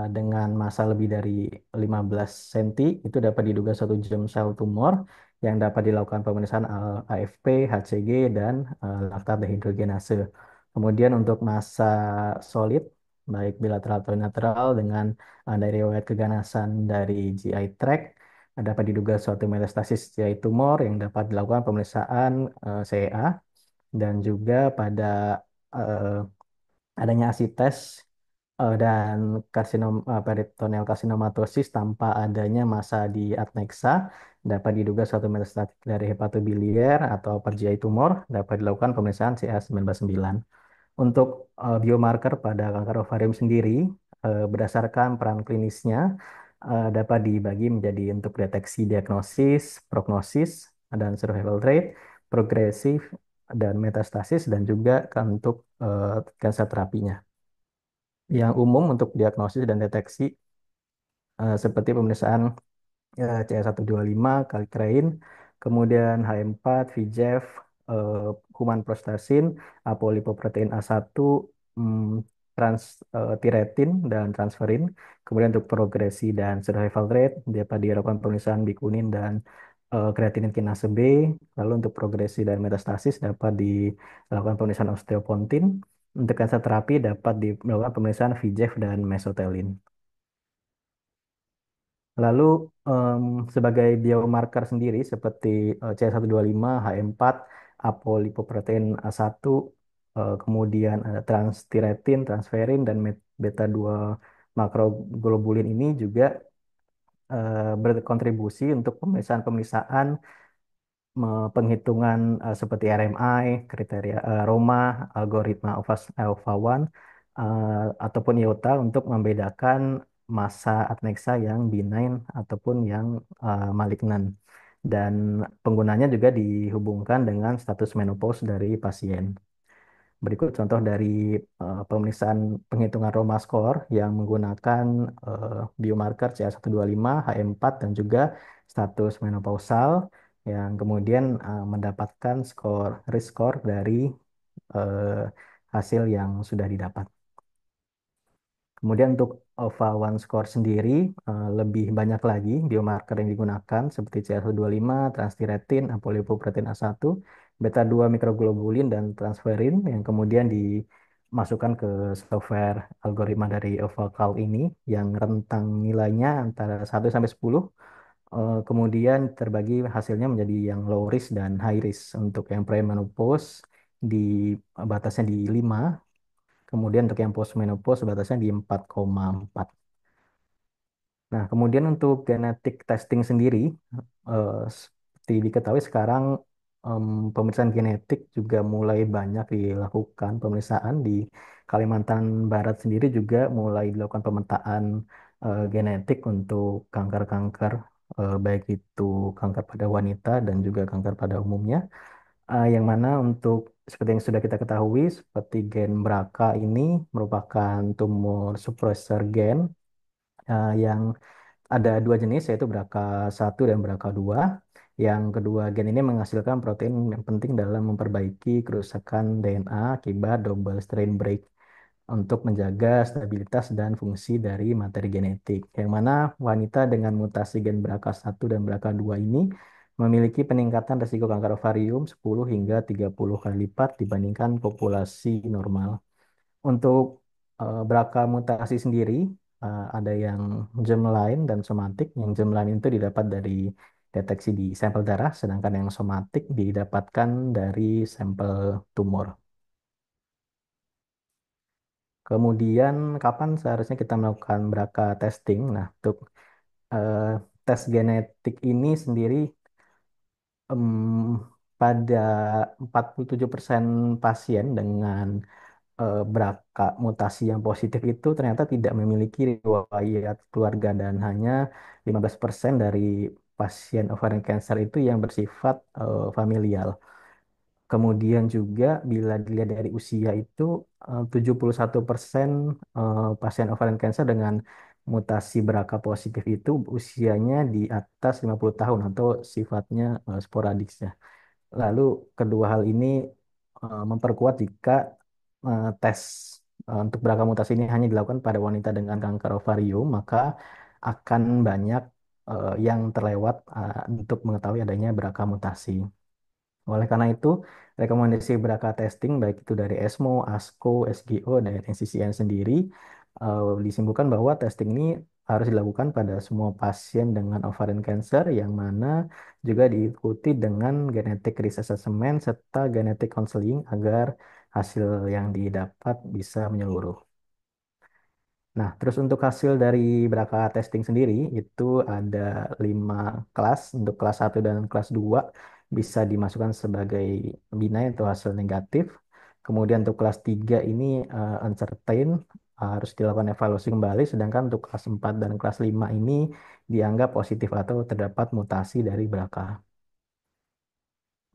dengan massa lebih dari 15 cm itu dapat diduga suatu germ cell tumor yang dapat dilakukan pemeriksaan AFP, HCG, dan laktat dehidrogenase. Kemudian untuk massa solid baik bilateral atau unilateral dengan dari riwayat keganasan dari GI tract dapat diduga suatu metastasis GI tumor yang dapat dilakukan pemeriksaan CA, dan juga pada eh, adanya asites dan peritoneal carcinomatosis tanpa adanya massa di adnexa dapat diduga suatu metastatik dari hepatobiliar atau upper GI tumor dapat dilakukan pemeriksaan CA 9 Untuk biomarker pada kanker ovarium sendiri, berdasarkan peran klinisnya, dapat dibagi menjadi untuk deteksi, diagnosis, prognosis, dan survival rate, progresif, dan metastasis, dan juga untuk cancer terapinya. Yang umum untuk diagnosis dan deteksi seperti pemeriksaan CA 125, kallikrein, kemudian H4, VEGF, eh, human prostasin, apolipoprotein A1, mm, tiretin, dan transferin. Kemudian untuk progresi dan survival rate, dapat dilakukan pemeriksaan bikunin dan kreatinin kinase B. Lalu untuk progresi dan metastasis dapat dilakukan pemeriksaan osteopontin. Untuk kanker terapi dapat dilakukan pemeriksaan VEGF dan mesotelin. Lalu em, sebagai biomarker sendiri seperti CA 125, H4, apolipoprotein A1, kemudian ada transtiretin, transferin, dan beta 2 makroglobulin ini juga berkontribusi untuk pemeriksaan-pemeriksaan penghitungan seperti RMI, kriteria Roma, algoritma Alpha 1, ataupun IOTA untuk membedakan massa adnexa yang benign ataupun yang malignan. Dan penggunanya juga dihubungkan dengan status menopause dari pasien. Berikut contoh dari pemeriksaan penghitungan Roma score yang menggunakan biomarker CA 125, H4, dan juga status menopausal yang kemudian mendapatkan risk score dari eh, hasil yang sudah didapat. Kemudian untuk OVA1 score sendiri lebih banyak lagi biomarker yang digunakan seperti CA 125, transthyretin, apolipoprotein A1, beta 2 mikroglobulin, dan transferin yang kemudian dimasukkan ke software algoritma dari OVA-Calc ini yang rentang nilainya antara 1 sampai 10. Kemudian terbagi hasilnya menjadi yang low risk dan high risk. Untuk yang premenopause di batasnya di 5. Kemudian untuk yang postmenopause batasnya di 4,4. Nah, kemudian untuk genetik testing sendiri, seperti diketahui sekarang pemeriksaan genetik juga mulai banyak dilakukan pemeriksaan di Kalimantan Barat sendiri juga mulai dilakukan pemetaan genetik untuk kanker-kanker, baik itu kanker pada wanita dan juga kanker pada umumnya. Yang mana untuk seperti yang sudah kita ketahui, seperti gen BRCA ini merupakan tumor suppressor gen yang ada dua jenis, yaitu BRCA1 dan BRCA2. Yang kedua gen ini menghasilkan protein yang penting dalam memperbaiki kerusakan DNA akibat double strand break untuk menjaga stabilitas dan fungsi dari materi genetik. Yang mana wanita dengan mutasi gen BRCA1 dan BRCA2 ini memiliki peningkatan risiko kanker ovarium 10 hingga 30 kali lipat dibandingkan populasi normal. Untuk BRCA mutasi sendiri, ada yang germline dan somatik. Yang germline itu didapat dari deteksi di sampel darah, sedangkan yang somatik didapatkan dari sampel tumor. Kemudian, kapan seharusnya kita melakukan BRCA testing? Nah, untuk eh, tes genetik ini sendiri em, pada 47% pasien dengan BRCA mutasi yang positif itu ternyata tidak memiliki riwayat keluarga dan hanya 15% dari pasien ovarian cancer itu yang bersifat familial. Kemudian juga bila dilihat dari usia itu 71% pasien ovarian cancer dengan mutasi BRCA positif itu usianya di atas 50 tahun atau sifatnya sporadik ya. Lalu kedua hal ini memperkuat jika tes untuk BRCA mutasi ini hanya dilakukan pada wanita dengan kanker ovarium, maka akan banyak yang terlewat untuk mengetahui adanya BRCA mutasi. Oleh karena itu, rekomendasi BRCA testing baik itu dari ESMO, ASCO, SGO, dan NCCN sendiri disimpulkan bahwa testing ini harus dilakukan pada semua pasien dengan ovarian cancer yang mana juga diikuti dengan genetic risk assessment serta genetic counseling agar hasil yang didapat bisa menyeluruh. Nah, terus untuk hasil dari BRCA testing sendiri itu ada 5 kelas. Untuk kelas 1 dan kelas 2 bisa dimasukkan sebagai binai atau hasil negatif. Kemudian untuk kelas 3 ini uncertain, harus dilakukan evaluasi kembali. Sedangkan untuk kelas 4 dan kelas 5 ini dianggap positif atau terdapat mutasi dari BRCA.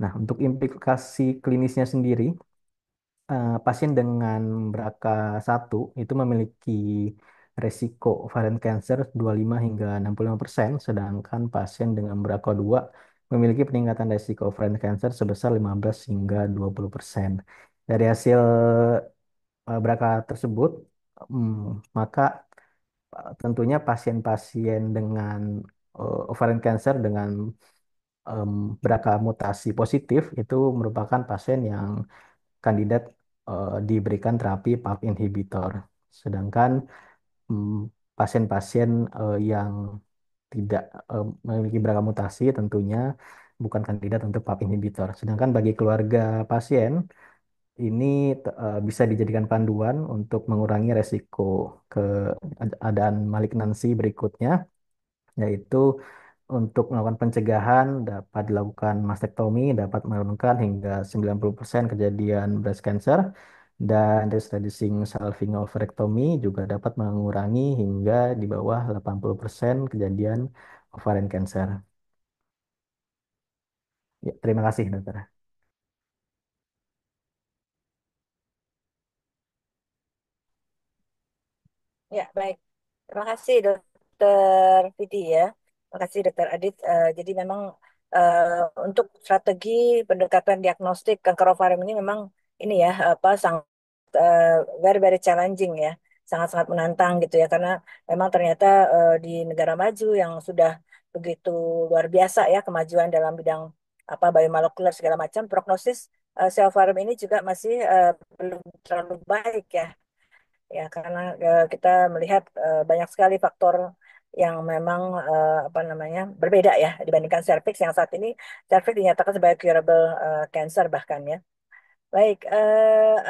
Nah, untuk implikasi klinisnya sendiri, pasien dengan BRCA1 itu memiliki resiko ovarian cancer 25 hingga 65%, sedangkan pasien dengan BRCA2 memiliki peningkatan resiko ovarian cancer sebesar 15 hingga 20%. Dari hasil BRCA tersebut, maka tentunya pasien-pasien dengan ovarian cancer dengan em, BRCA mutasi positif itu merupakan pasien yang kandidat diberikan terapi PARP inhibitor. Sedangkan mm, pasien-pasien yang tidak memiliki beragam mutasi tentunya bukan kandidat untuk PARP inhibitor. Sedangkan bagi keluarga pasien ini bisa dijadikan panduan untuk mengurangi resiko keadaan malignansi berikutnya, yaitu untuk melakukan pencegahan dapat dilakukan mastektomi, dapat menurunkan hingga 90% kejadian breast cancer, dan reducing salving ovarectomy juga dapat mengurangi hingga di bawah 80% kejadian ovarian cancer. Ya, terima kasih, dokter. Ya, baik. Terima kasih Dokter Vidi ya. Terima kasih Dokter Adit. Jadi memang eh, untuk strategi pendekatan diagnostik kanker ovarium ini memang ini ya apa sangat eh, very very challenging ya, sangat-sangat menantang gitu ya karena memang ternyata di negara maju yang sudah begitu luar biasa ya kemajuan dalam bidang apa biomolekuler segala macam prognosis sel ovarium ini juga masih belum terlalu baik ya. Ya, karena kita melihat banyak sekali faktor yang memang apa namanya berbeda ya dibandingkan cervix yang saat ini cervix dinyatakan sebagai curable cancer bahkan ya. Baik,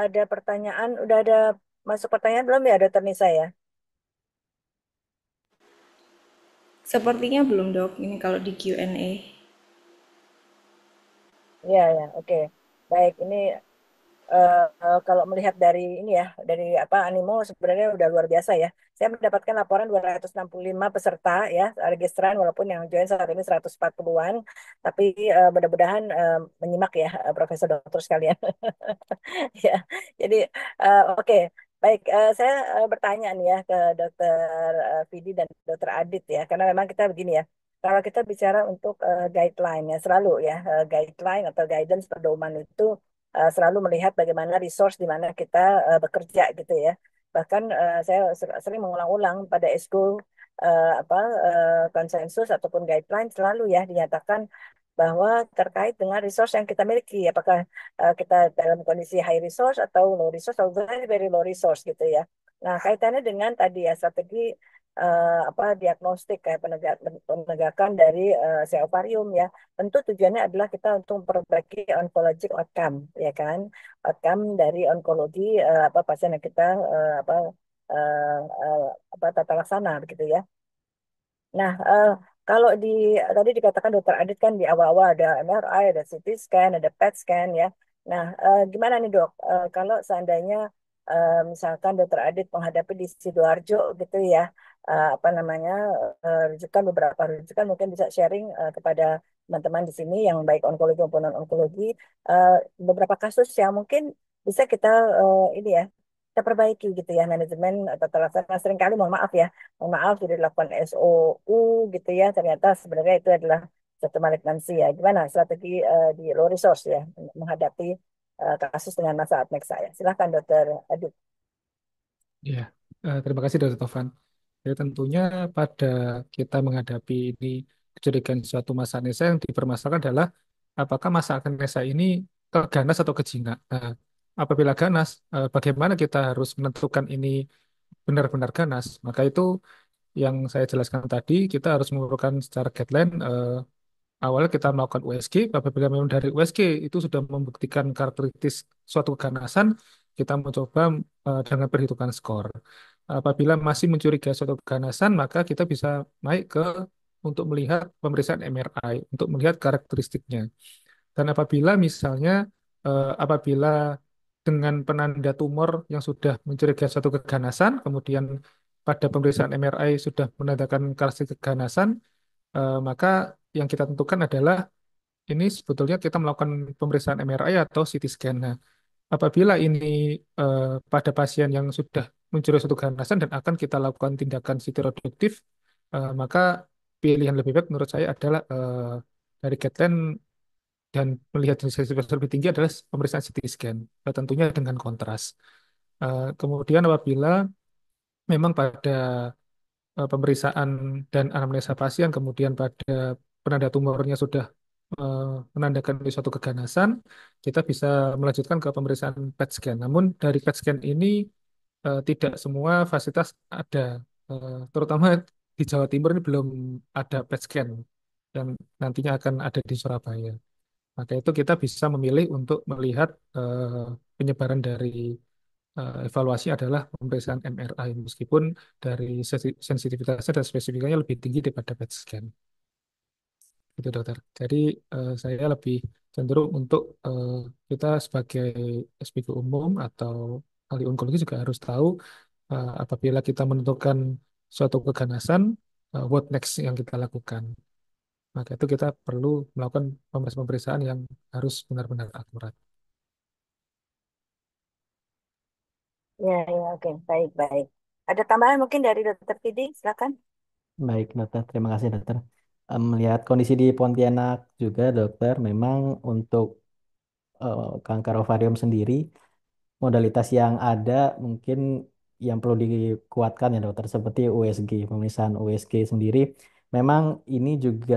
ada pertanyaan, udah ada masuk pertanyaan belum ya, Dokter Nisa ya? Sepertinya belum dok, ini kalau di Q&A. Iya, ya, oke. Baik, ini kalau melihat dari ini ya, dari apa animo sebenarnya udah luar biasa ya. Saya mendapatkan laporan 265 peserta ya, registran walaupun yang join saat ini 140-an, tapi mudah-mudahan menyimak ya Profesor Dokter sekalian. Ya, jadi oke. Baik, saya bertanya nih ya ke Dokter Vidi dan Dokter Adit ya, karena memang kita begini ya. Kalau kita bicara untuk guideline ya selalu ya guideline atau guidance pedoman itu selalu melihat bagaimana resource di mana kita bekerja gitu ya. Bahkan saya sering mengulang-ulang pada ESCO apa konsensus ataupun guideline selalu ya dinyatakan bahwa terkait dengan resource yang kita miliki, apakah kita dalam kondisi high resource atau low resource atau very very low resource gitu ya. Nah, kaitannya dengan tadi ya strategi apa diagnostik kayak penegakan dari sel ovarium ya. Tentu tujuannya adalah kita untuk memperbaiki oncologic outcome ya kan. Outcome dari onkologi apa pasien yang kita apa uh, apa tata laksana begitu ya. Nah, kalau tadi dikatakan Dokter Adit kan di awal-awal ada MRI, ada CT scan, ada PET scan ya. Nah, gimana nih dok? Kalau seandainya misalkan Dokter Adit menghadapi di Sidoarjo gitu ya, apa namanya rujukan beberapa rujukan mungkin bisa sharing kepada teman-teman di sini yang baik onkologi maupun non onkologi eh, beberapa kasus yang mungkin bisa kita ini ya kita perbaiki gitu ya manajemen atau terlaksana seringkali mohon maaf ya mohon maaf sudah dilakukan SOU gitu ya ternyata sebenarnya itu adalah satu malignansi ya gimana strategi di low resource ya menghadapi kasus dengan masa adnexa ya silahkan dokter Adit. Ya, terima kasih Dr. Tovan. Ya, tentunya pada kita menghadapi ini kecurigaan suatu masa Nesa yang dipermasalahkan adalah apakah masa Nesa ini ganas atau kejina. Nah, apabila ganas, bagaimana kita harus menentukan ini benar-benar ganas? Maka itu yang saya jelaskan tadi, kita harus memerlukan secara guideline awalnya kita melakukan USG, apabila memang dari USG itu sudah membuktikan karakteristik suatu keganasan, kita mencoba dengan perhitungan skor. Apabila masih mencurigai suatu keganasan, maka kita bisa naik ke untuk melihat pemeriksaan MRI untuk melihat karakteristiknya. Dan apabila misalnya apabila dengan penanda tumor yang sudah mencurigai suatu keganasan, kemudian pada pemeriksaan MRI sudah menandakan karakteristik keganasan, maka yang kita tentukan adalah ini sebetulnya kita melakukan pemeriksaan MRI atau CT scan. Nah, apabila ini pada pasien yang sudah mencuri suatu keganasan dan akan kita lakukan tindakan siterotoktif, maka pilihan lebih baik menurut saya adalah dari guideline dan melihat sensitivitas lebih tinggi adalah pemeriksaan CT scan, tentunya dengan kontras. Kemudian apabila memang pada pemeriksaan dan anamnesa pasien, kemudian pada penanda tumornya sudah eh, menandakan suatu keganasan, kita bisa melanjutkan ke pemeriksaan PET scan. Namun dari PET scan ini tidak semua fasilitas ada, terutama di Jawa Timur ini belum ada PET scan dan nantinya akan ada di Surabaya. Maka itu kita bisa memilih untuk melihat penyebaran dari evaluasi adalah pemeriksaan MRI meskipun dari sensitivitasnya dan spesifikasinya lebih tinggi daripada PET scan. Itu dokter. Jadi saya lebih cenderung untuk kita sebagai SPG umum atau ahli onkologi juga harus tahu apabila kita menentukan suatu keganasan, what next yang kita lakukan. Maka itu kita perlu melakukan pemeriksaan-pemeriksaan yang harus benar-benar akurat. Ya, ya, oke, baik, baik. Ada tambahan mungkin dari Dokter Fidi, silakan. Baik, dokter. Terima kasih, dokter. Melihat kondisi di Pontianak juga, dokter, memang untuk kanker ovarium sendiri, modalitas yang ada mungkin yang perlu dikuatkan ya dokter seperti USG, pemeriksaan USG sendiri. Memang ini juga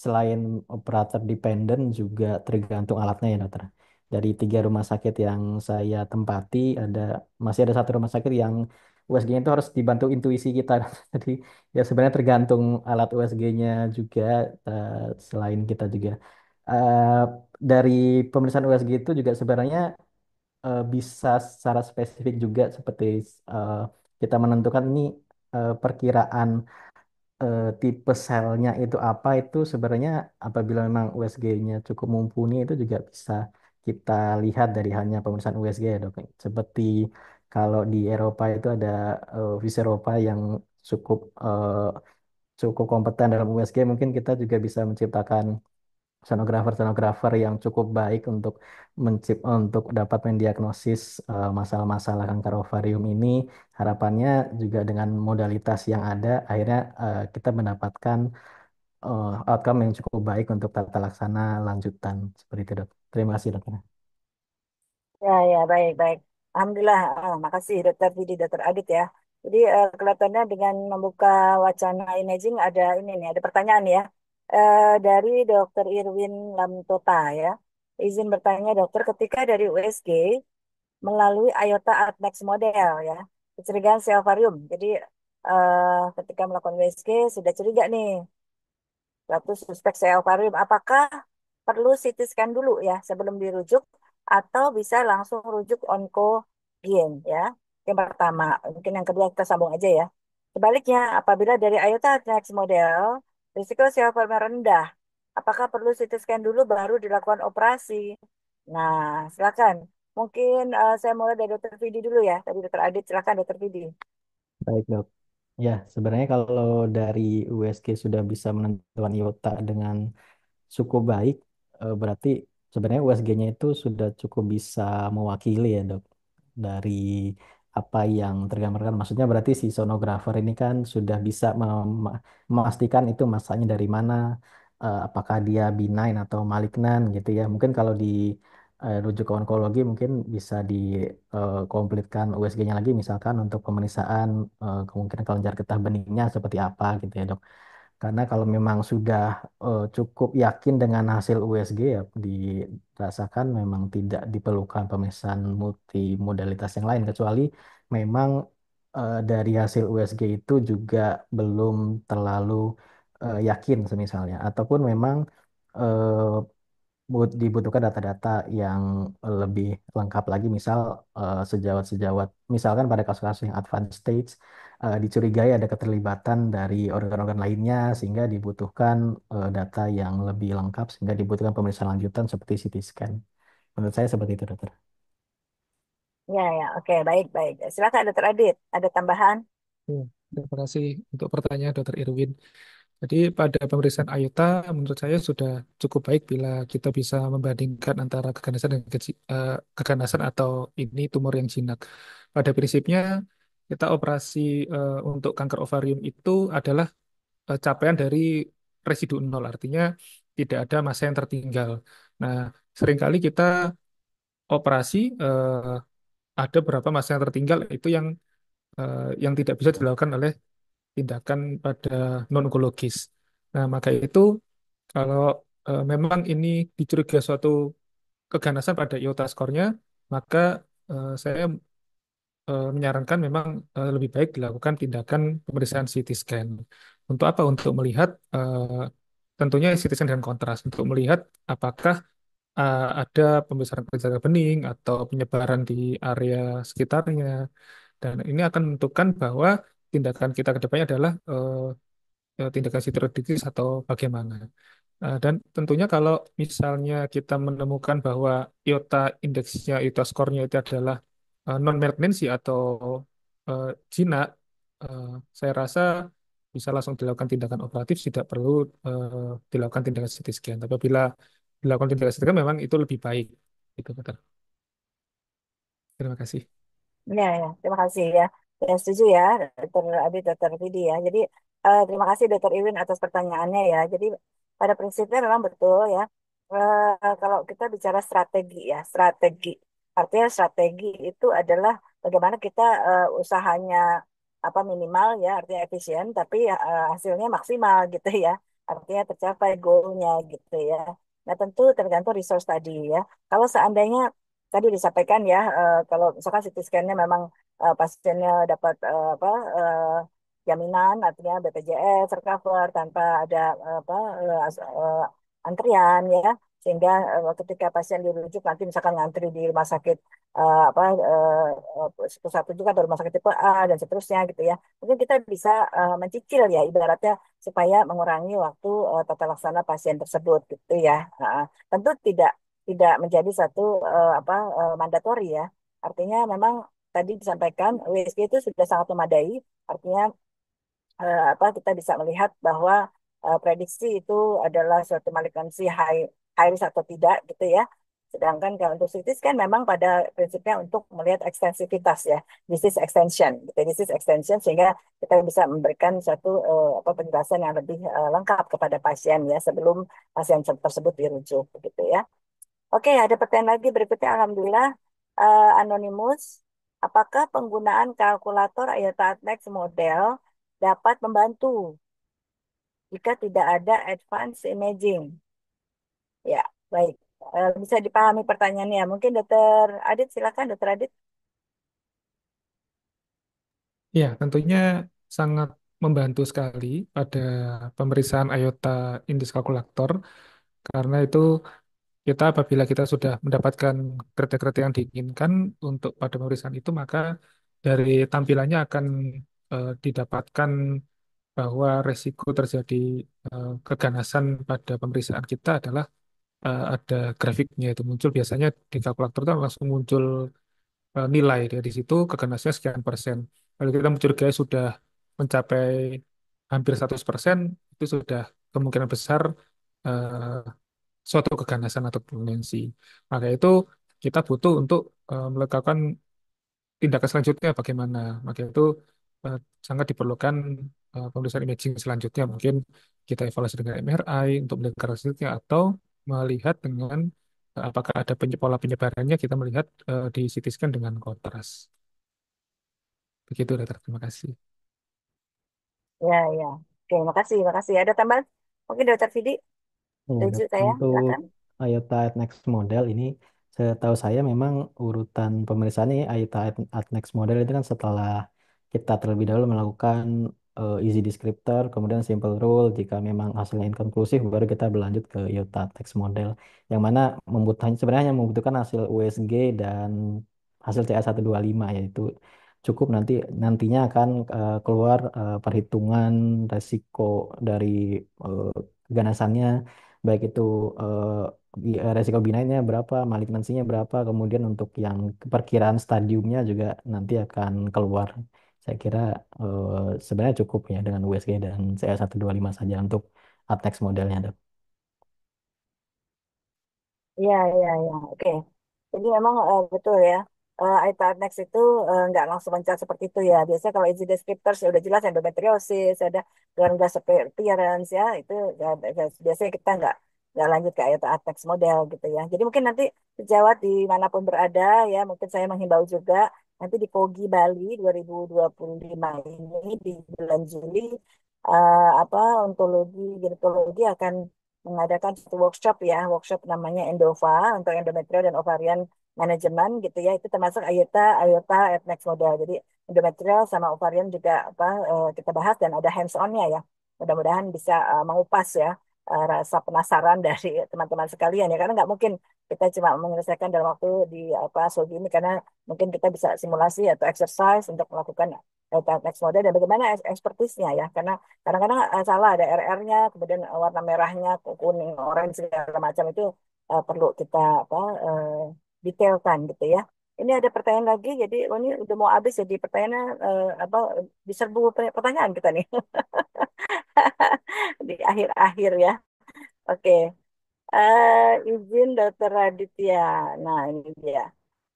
selain operator dependen juga tergantung alatnya ya dokter. Dari 3 rumah sakit yang saya tempati masih ada 1 rumah sakit yang USG-nya itu harus dibantu intuisi kita. Jadi ya sebenarnya tergantung alat USG-nya juga selain kita juga. Eh, dari pemeriksaan USG itu juga sebenarnya bisa secara spesifik juga seperti eh, kita menentukan ini perkiraan tipe selnya itu apa itu sebenarnya apabila memang USG-nya cukup mumpuni itu juga bisa kita lihat dari hanya pemeriksaan USG ya dok. Seperti kalau di Eropa itu ada Viseropa yang cukup cukup kompeten dalam USG mungkin kita juga bisa menciptakan sonografer-sonografer yang cukup baik untuk dapat mendiagnosis masalah-masalah kanker ovarium ini. Harapannya juga dengan modalitas yang ada, akhirnya kita mendapatkan outcome yang cukup baik untuk tata laksana lanjutan seperti itu, dok. Terima kasih, dokter. Ya, ya, baik, baik. Alhamdulillah, makasih Dokter Fidi, Dokter Adit ya. Jadi kelihatannya dengan membuka wacana imaging ada ini nih, ada pertanyaan ya. Dari Dokter Irwin Lamtota ya. Izin bertanya dokter, ketika dari USG melalui IOTA Adnex model ya, kecurigaan ovarium. Jadi ketika melakukan USG sudah curiga nih, suatu suspek ovarium. Apakah perlu CT scan dulu ya sebelum dirujuk atau bisa langsung rujuk onkogen ya? Yang pertama, mungkin yang kedua kita sambung aja ya. Sebaliknya, apabila dari IOTA Next model risiko ovarium rendah, apakah perlu CT scan dulu baru dilakukan operasi? Nah, silakan. Mungkin saya mulai dari Dokter Vidi dulu ya. Tadi Dokter Adit, silakan Dokter Vidi. Baik, dok. Ya, sebenarnya kalau dari USG sudah bisa menentukan IOTA dengan cukup baik, berarti sebenarnya USG-nya itu sudah cukup bisa mewakili ya dok dari apa yang tergambarkan. Maksudnya berarti si sonografer ini kan sudah bisa memastikan itu masanya dari mana, apakah dia benign atau malignan gitu ya. Mungkin kalau di rujuk ke onkologi mungkin bisa dikomplitkan USG-nya lagi misalkan untuk pemeriksaan kemungkinan kelenjar getah benihnya seperti apa gitu ya dok. Karena kalau memang sudah cukup yakin dengan hasil USG ya dirasakan memang tidak diperlukan pemeriksaan multimodalitas yang lain kecuali memang dari hasil USG itu juga belum terlalu yakin semisalnya ataupun memang eh, dibutuhkan data-data yang lebih lengkap lagi, misal sejawat-sejawat, misalkan pada kasus-kasus yang advanced stage dicurigai ada keterlibatan dari organ-organ lainnya, sehingga dibutuhkan data yang lebih lengkap, sehingga dibutuhkan pemeriksaan lanjutan seperti CT scan. Menurut saya seperti itu, dokter. Ya, ya, oke, baik, baik. Silakan, Dokter Adit. Ada tambahan? Ya, terima kasih untuk pertanyaan Dr. Irwin. Jadi pada pemeriksaan IOTA menurut saya sudah cukup baik bila kita bisa membandingkan antara keganasan dan keganasan atau ini tumor yang jinak. Pada prinsipnya kita operasi untuk kanker ovarium itu adalah capaian dari residu nol, artinya tidak ada massa yang tertinggal. Nah, seringkali kita operasi ada beberapa massa yang tertinggal itu yang tidak bisa dilakukan oleh tindakan pada non-onkologis. Nah, maka itu kalau memang ini dicurigai suatu keganasan pada iota skornya, maka saya menyarankan memang lebih baik dilakukan tindakan pemeriksaan CT scan. Untuk apa? Untuk melihat tentunya CT scan dengan kontras untuk melihat apakah ada pembesaran kelenjar bening atau penyebaran di area sekitarnya. Dan ini akan menentukan bahwa tindakan kita ke depannya adalah tindakan sideroditis atau bagaimana. Dan tentunya kalau misalnya kita menemukan bahwa iota indeksnya, iota skornya itu adalah non-malignancy atau eh, jinak, eh, saya rasa bisa langsung dilakukan tindakan operatif, tidak perlu dilakukan tindakan CT scan. Tapi bila dilakukan tindakan CT scan memang itu lebih baik. Itu betul. Terima kasih. Ya, ya, terima kasih ya. Ya, setuju ya, Dokter Adit, Dokter Vidi ya. Jadi, terima kasih Dokter Iwin atas pertanyaannya ya. Jadi, pada prinsipnya memang betul ya. Kalau kita bicara strategi ya, strategi. Artinya strategi itu adalah bagaimana kita usahanya apa minimal ya, artinya efisien, tapi hasilnya maksimal gitu ya. Artinya tercapai goalnya gitu ya. Nah, tentu tergantung resource tadi ya. Kalau seandainya tadi disampaikan ya, kalau misalkan CT scan-nya memang pasiennya dapat eh, jaminan, artinya BPJS tercover tanpa ada apa antrian ya, sehingga ketika pasien dirujuk nanti misalkan ngantri di rumah sakit pusat rujukan atau rumah sakit tipe A dan seterusnya gitu ya, mungkin kita bisa mencicil ya ibaratnya supaya mengurangi waktu tata laksana pasien tersebut gitu ya. Tentu tidak menjadi satu mandatori ya. Artinya memang tadi disampaikan USG itu sudah sangat memadai. Artinya kita bisa melihat bahwa prediksi itu adalah suatu malignansi high risk atau tidak gitu ya. Sedangkan kalau untuk CT scan memang pada prinsipnya untuk melihat ekstensivitas ya, disease extension, gitu, disease extension sehingga kita bisa memberikan suatu penjelasan yang lebih lengkap kepada pasien ya sebelum pasien tersebut dirujuk begitu ya. Oke, ada pertanyaan lagi berikutnya. Alhamdulillah, Anonymous. Apakah penggunaan kalkulator IOTA Next model dapat membantu jika tidak ada advance imaging? Ya, baik. Bisa dipahami pertanyaannya. Mungkin Dokter Adit, silakan Dokter Adit. Ya, tentunya sangat membantu sekali pada pemeriksaan IOTA Indis Kalkulator karena itu kita apabila kita sudah mendapatkan kriteria yang diinginkan untuk pada pemeriksaan itu maka dari tampilannya akan didapatkan bahwa resiko terjadi keganasan pada pemeriksaan kita adalah ada grafiknya itu muncul biasanya di kalkulator itu langsung muncul nilai dari situ keganasannya sekian persen. Kalau kita mencurigai sudah mencapai hampir 100% itu sudah kemungkinan besar eh, suatu keganasan atau tendensi. Maka itu kita butuh untuk melakukan tindakan selanjutnya bagaimana. Maka itu eh, sangat diperlukan pemeriksaan imaging selanjutnya. Mungkin kita evaluasi dengan MRI untuk melihat hasilnya atau melihat dengan apakah ada pola penyebarannya kita melihat di CT scan dengan kontras. Begitu, dokter. Terima kasih. Ya, ya. Oke, makasih, makasih. Ada tambahan? Mungkin Dokter Vidi, Ya, setuju Dok. saya, Untuk silakan. IOTA Next model ini, setahu saya memang urutan pemeriksaannya IOTA Next model itu kan setelah kita terlebih dahulu melakukan easy descriptor, kemudian simple rule. Jika memang hasilnya inkonklusif, baru kita berlanjut ke Iota text model, yang mana membutuhkan sebenarnya hanya membutuhkan hasil USG dan hasil CA125, yaitu cukup nantinya akan keluar perhitungan resiko dari eh, keganasannya, baik itu resiko binainnya berapa, malignansinya berapa, kemudian untuk yang perkiraan stadiumnya juga nanti akan keluar. Saya kira sebenarnya cukup ya dengan USG dan CA125 saja untuk ATEX modelnya, Dok. Iya, iya, iya. Oke. Jadi memang betul ya. iPad Next itu nggak langsung mencat seperti itu ya. Biasanya kalau easy descriptors ya udah jelas endometriosis, ada ganglia appearance ya. Itu ya, biasanya kita nggak lanjut ke iPad Next model gitu ya. Jadi mungkin nanti sejawat dimanapun berada ya, mungkin saya menghimbau juga nanti di POGI Bali 2025 ini di bulan Juli apa ontologi ginekologi akan mengadakan satu workshop ya, workshop namanya Endova untuk endometrial dan ovarian manajemen gitu ya. Itu termasuk IOTA, IOTA at next model. Jadi endometrial sama ovarian juga apa kita bahas dan ada hands on-nya ya. Mudah-mudahan bisa mengupas ya rasa penasaran dari teman-teman sekalian ya. Karena nggak mungkin kita cuma menyelesaikan dalam waktu di apa SOGI ini karena mungkin kita bisa simulasi atau exercise untuk melakukan next model dan bagaimana expertise-nya ya. Karena kadang-kadang salah ada RR-nya, kemudian warna merahnya, kuning, orange segala macam itu perlu kita apa detailkan gitu ya. Ini ada pertanyaan lagi, jadi ini udah mau habis jadi pertanyaannya apa diserbu pertanyaan kita nih di akhir-akhir ya. Oke, izin Dokter Raditya. Nah ini dia.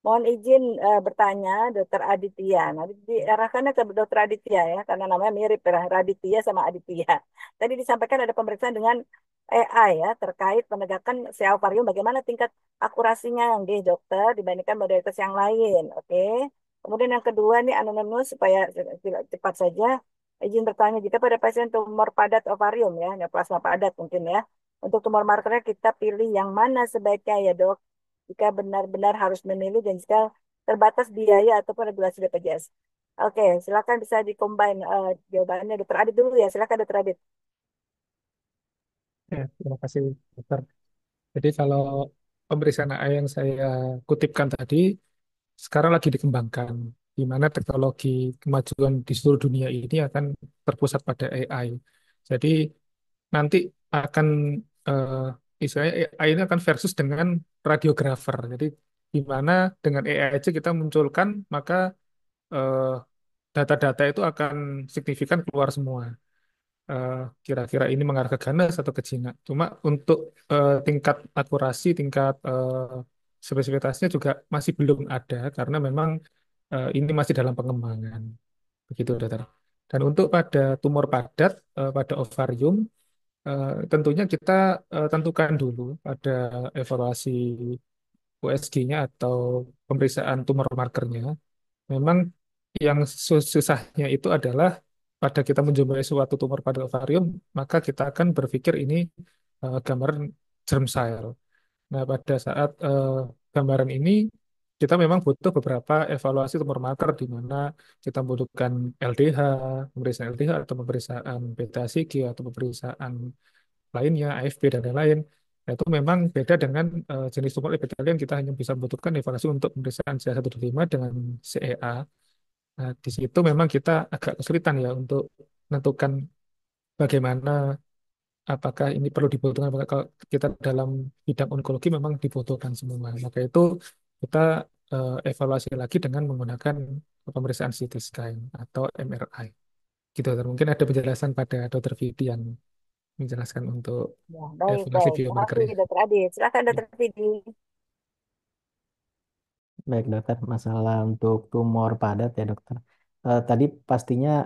Mohon izin bertanya, Dokter Aditya. Nanti diarahkannya ke Dokter Aditya ya, karena namanya mirip ya, Raditya sama Aditya. Tadi disampaikan ada pemeriksaan dengan AI ya, terkait penegakan sel ovarium, bagaimana tingkat akurasinya yang di dokter dibandingkan modalitas yang lain. Oke. Kemudian yang kedua nih anonimus supaya cepat saja. Izin bertanya, jika pada pasien tumor padat ovarium ya, neoplasma padat mungkin ya, untuk tumor markernya kita pilih yang mana sebaiknya ya dok? Jika benar-benar harus memilih dan jika terbatas biaya ataupun regulasi BPJS. Oke, silakan bisa dikombin jawabannya Dokter Adit dulu ya. Silakan Dokter Adit. Ya, terima kasih, dokter. Jadi kalau pemeriksaan AI yang saya kutipkan tadi, sekarang lagi dikembangkan, di mana teknologi kemajuan di seluruh dunia ini akan terpusat pada AI. Jadi nanti akan eh, istilahnya AI ini akan versus dengan radiografer. Jadi di mana dengan AI aja kita munculkan, maka eh, data-data itu akan signifikan keluar semua. Eh, Kira-kira ini mengarah ke ganas atau ke Cina. Cuma untuk tingkat akurasi, tingkat spesifikasinya juga masih belum ada karena memang ini masih dalam pengembangan. Begitu, dokter. Dan untuk pada tumor padat, pada ovarium, tentunya kita tentukan dulu pada evaluasi USG-nya atau pemeriksaan tumor markernya. Memang yang susahnya itu adalah pada kita menjumpai suatu tumor pada ovarium, maka kita akan berpikir ini gambaran germ cell. Nah, pada saat gambaran ini kita memang butuh beberapa evaluasi tumor marker di mana kita membutuhkan LDH, pemeriksaan LDH atau pemeriksaan beta CG atau pemeriksaan lainnya, AFP dan lain-lain. Nah, itu memang beda dengan jenis tumor epitelium kita hanya bisa membutuhkan evaluasi untuk pemeriksaan CA125 dengan CEA. Nah, di situ memang kita agak kesulitan ya untuk menentukan bagaimana apakah ini perlu dibutuhkan. Apakah kalau kita dalam bidang onkologi memang dibutuhkan semua. Maka itu kita evaluasi lagi dengan menggunakan pemeriksaan CT scan atau MRI. Gitu, dokter. Mungkin ada penjelasan pada dokter Vidi yang menjelaskan untuk Ya, baik, evaluasi baik. Terima kasih biomarkernya. Dokter Adit. Silakan Ya. Dokter Vidi. Baik, dokter. Masalah untuk tumor padat ya, dokter. Tadi pastinya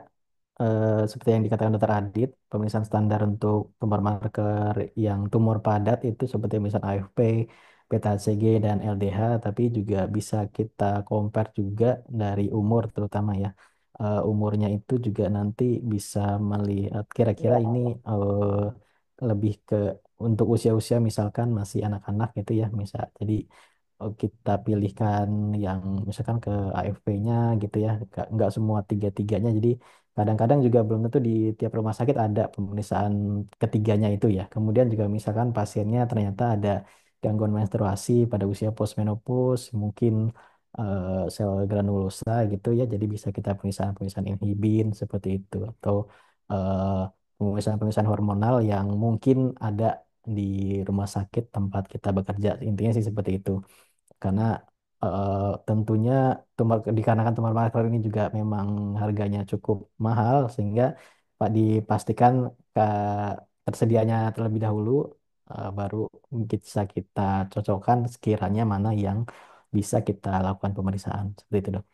seperti yang dikatakan dokter Adit, pemeriksaan standar untuk tumor marker yang tumor padat itu seperti misalnya AFP, beta HCG, dan LDH, tapi juga bisa kita compare juga dari umur terutama ya. Umurnya itu juga nanti bisa melihat kira-kira Ya, ini lebih ke untuk usia-usia misalkan masih anak-anak gitu ya, misal. Jadi kita pilihkan yang misalkan ke AFP-nya gitu ya, nggak semua tiga-tiganya. Jadi kadang-kadang juga belum tentu di tiap rumah sakit ada pemeriksaan ketiganya itu ya. Kemudian juga misalkan pasiennya ternyata ada gangguan menstruasi pada usia postmenopause, mungkin sel granulosa gitu ya. Jadi bisa kita pemeriksaan-pemeriksaan inhibin seperti itu, atau eh, pemeriksaan-pemeriksaan hormonal yang mungkin ada di rumah sakit tempat kita bekerja. Intinya sih seperti itu. Karena tentunya dikarenakan tumor marker ini juga memang harganya cukup mahal, sehingga Pak dipastikan ke tersedianya terlebih dahulu, baru bisa kita cocokkan sekiranya mana yang bisa kita lakukan pemeriksaan seperti itu, dok.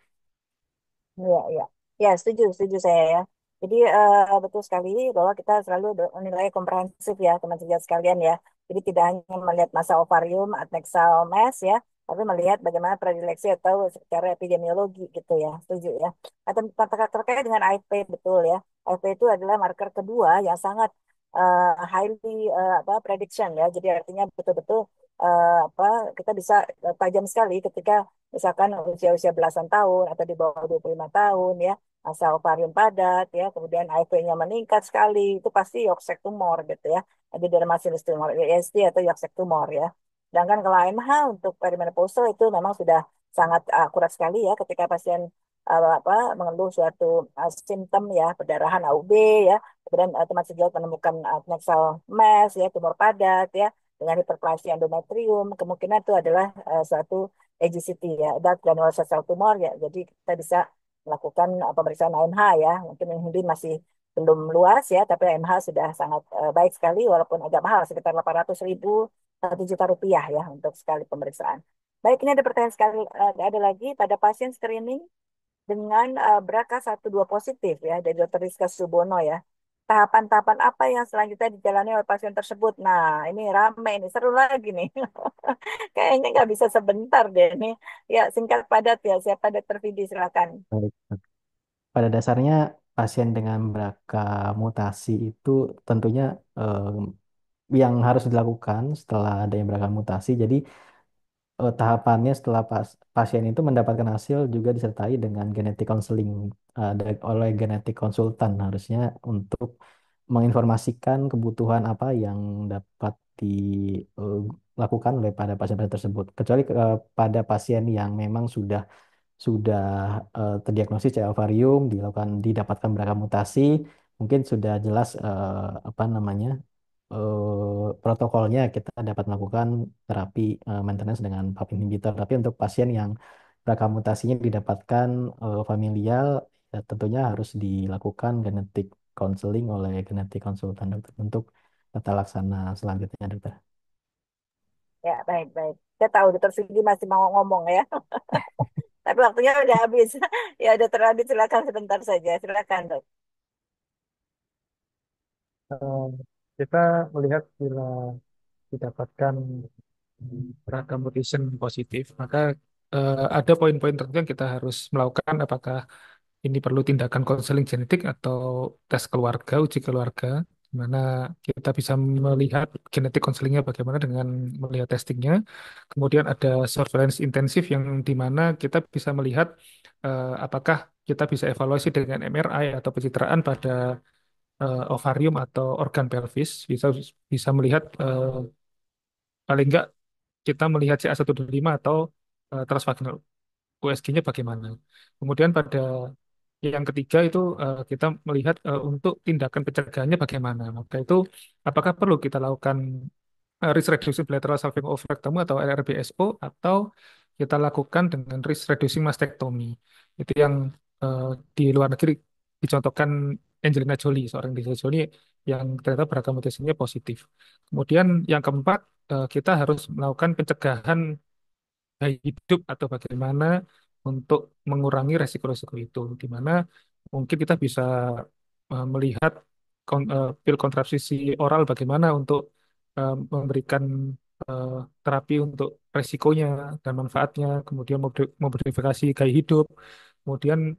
Iya, iya. Ya, setuju, setuju saya ya. Jadi betul sekali bahwa kita selalu menilai komprehensif ya, teman sejawat sekalian ya. Jadi tidak hanya melihat masa ovarium, adnexal mass ya, tapi melihat bagaimana predileksi atau secara epidemiologi gitu ya. Setuju ya. Nah, terkait dengan AFP betul ya. AFP itu adalah marker kedua yang sangat highly apa prediction ya. Jadi artinya betul-betul apa kita bisa tajam sekali ketika misalkan usia-usia belasan tahun atau di bawah 25 tahun ya, masa ovarium padat ya, kemudian HIV-nya meningkat sekali, itu pasti York tumor gitu ya. Ada dermatitis tumor, EST atau York tumor ya. Sedangkan kalau AMH untuk perimenopausal itu memang sudah sangat akurat sekali ya ketika pasien apa mengeluh suatu simptom ya, perdarahan AUB ya, kemudian teman sejawat menemukan adnexal mass ya, tumor padat ya, dengan hiperplasia endometrium, kemungkinan itu adalah suatu AGCT ya, adult granular cell tumor ya. Jadi kita bisa melakukan pemeriksaan AMH ya. Mungkin ini masih belum luas ya, tapi AMH sudah sangat baik sekali walaupun agak mahal sekitar 800.000 1 juta rupiah ya untuk sekali pemeriksaan. Baik, ini ada pertanyaan sekali ada lagi pada pasien screening dengan BRCA1/2 positif ya dari Dr. Rizka Subono ya. Tahapan-tahapan apa yang selanjutnya dijalani oleh pasien tersebut? Nah, ini rame ini seru lagi nih. Kayaknya nggak bisa sebentar deh nih. Ya, singkat padat ya. Siapa Dokter Vidi, silakan. Baik. Pada dasarnya pasien dengan BRCA mutasi itu tentunya yang harus dilakukan setelah adanya BRCA mutasi. Jadi tahapannya setelah pasien itu mendapatkan hasil juga disertai dengan genetik counseling oleh genetik konsultan harusnya, untuk menginformasikan kebutuhan apa yang dapat dilakukan oleh pada pasien-pasien tersebut. Kecuali pada pasien yang memang sudah terdiagnosis CA ovarium, didapatkan beragam mutasi, mungkin sudah jelas apa namanya protokolnya, kita dapat melakukan terapi maintenance dengan PAP inhibitor. Tapi untuk pasien yang beragam mutasinya didapatkan familial, ya tentunya harus dilakukan genetik counseling oleh genetik konsultan, dokter, untuk tata laksana selanjutnya, dokter. Ya, baik-baik. Saya tahu Dokter Vidi masih mau ngomong ya. Tapi waktunya udah habis. Ya, Dokter Adit silakan sebentar saja. Silakan, Dok. Eh, kita melihat bila didapatkan ragam mutation positif, maka ada poin-poin tertentu yang kita harus melakukan. Apakah ini perlu tindakan konseling genetik atau tes keluarga, uji keluarga, di mana kita bisa melihat genetik konselingnya bagaimana dengan melihat testingnya. Kemudian ada surveillance intensif yang di mana kita bisa melihat apakah kita bisa evaluasi dengan MRI atau pencitraan pada ovarium atau organ pelvis, bisa bisa melihat paling enggak kita melihat CA125 atau transvaginal USG-nya bagaimana. Kemudian pada yang ketiga itu kita melihat untuk tindakan pencegahannya bagaimana. Maka itu apakah perlu kita lakukan risk reducing bilateral salving ovectomy atau RRBSO, atau kita lakukan dengan risk reducing mastectomy. Itu yang eh, di luar negeri dicontohkan Angelina Jolie, seorang Angelina Jolie yang ternyata beragam mutasinya positif. Kemudian yang keempat, kita harus melakukan pencegahan gaya hidup atau bagaimana untuk mengurangi resiko-resiko itu, di mana mungkin kita bisa melihat pil kontrasepsi oral bagaimana untuk memberikan eh, terapi untuk resikonya dan manfaatnya, kemudian memodifikasi gaya hidup, kemudian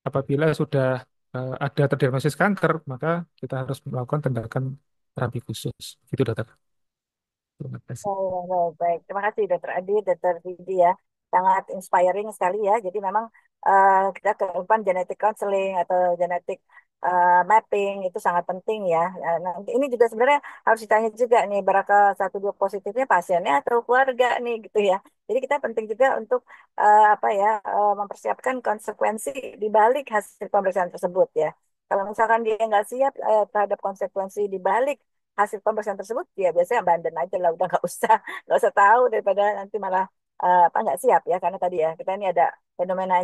apabila sudah ada terdiagnosis kanker, maka kita harus melakukan tindakan terapi khusus. Itu dokter. Terima kasih. Baik. Terima kasih Dokter Adi, Dokter Vidi ya. Sangat inspiring sekali ya. Jadi memang kita ke depan genetic counseling atau genetic mapping itu sangat penting ya. Nah, ini juga sebenarnya harus ditanya juga nih, berapa satu dua positifnya pasiennya atau keluarga nih gitu ya. Jadi kita penting juga untuk apa ya mempersiapkan konsekuensi di balik hasil pemeriksaan tersebut ya. Kalau misalkan dia nggak siap terhadap konsekuensi di balik hasil pemeriksaan tersebut, ya biasanya abandon aja lah, udah nggak usah tahu daripada nanti malah apa nggak siap ya, karena tadi ya kita ini ada fenomena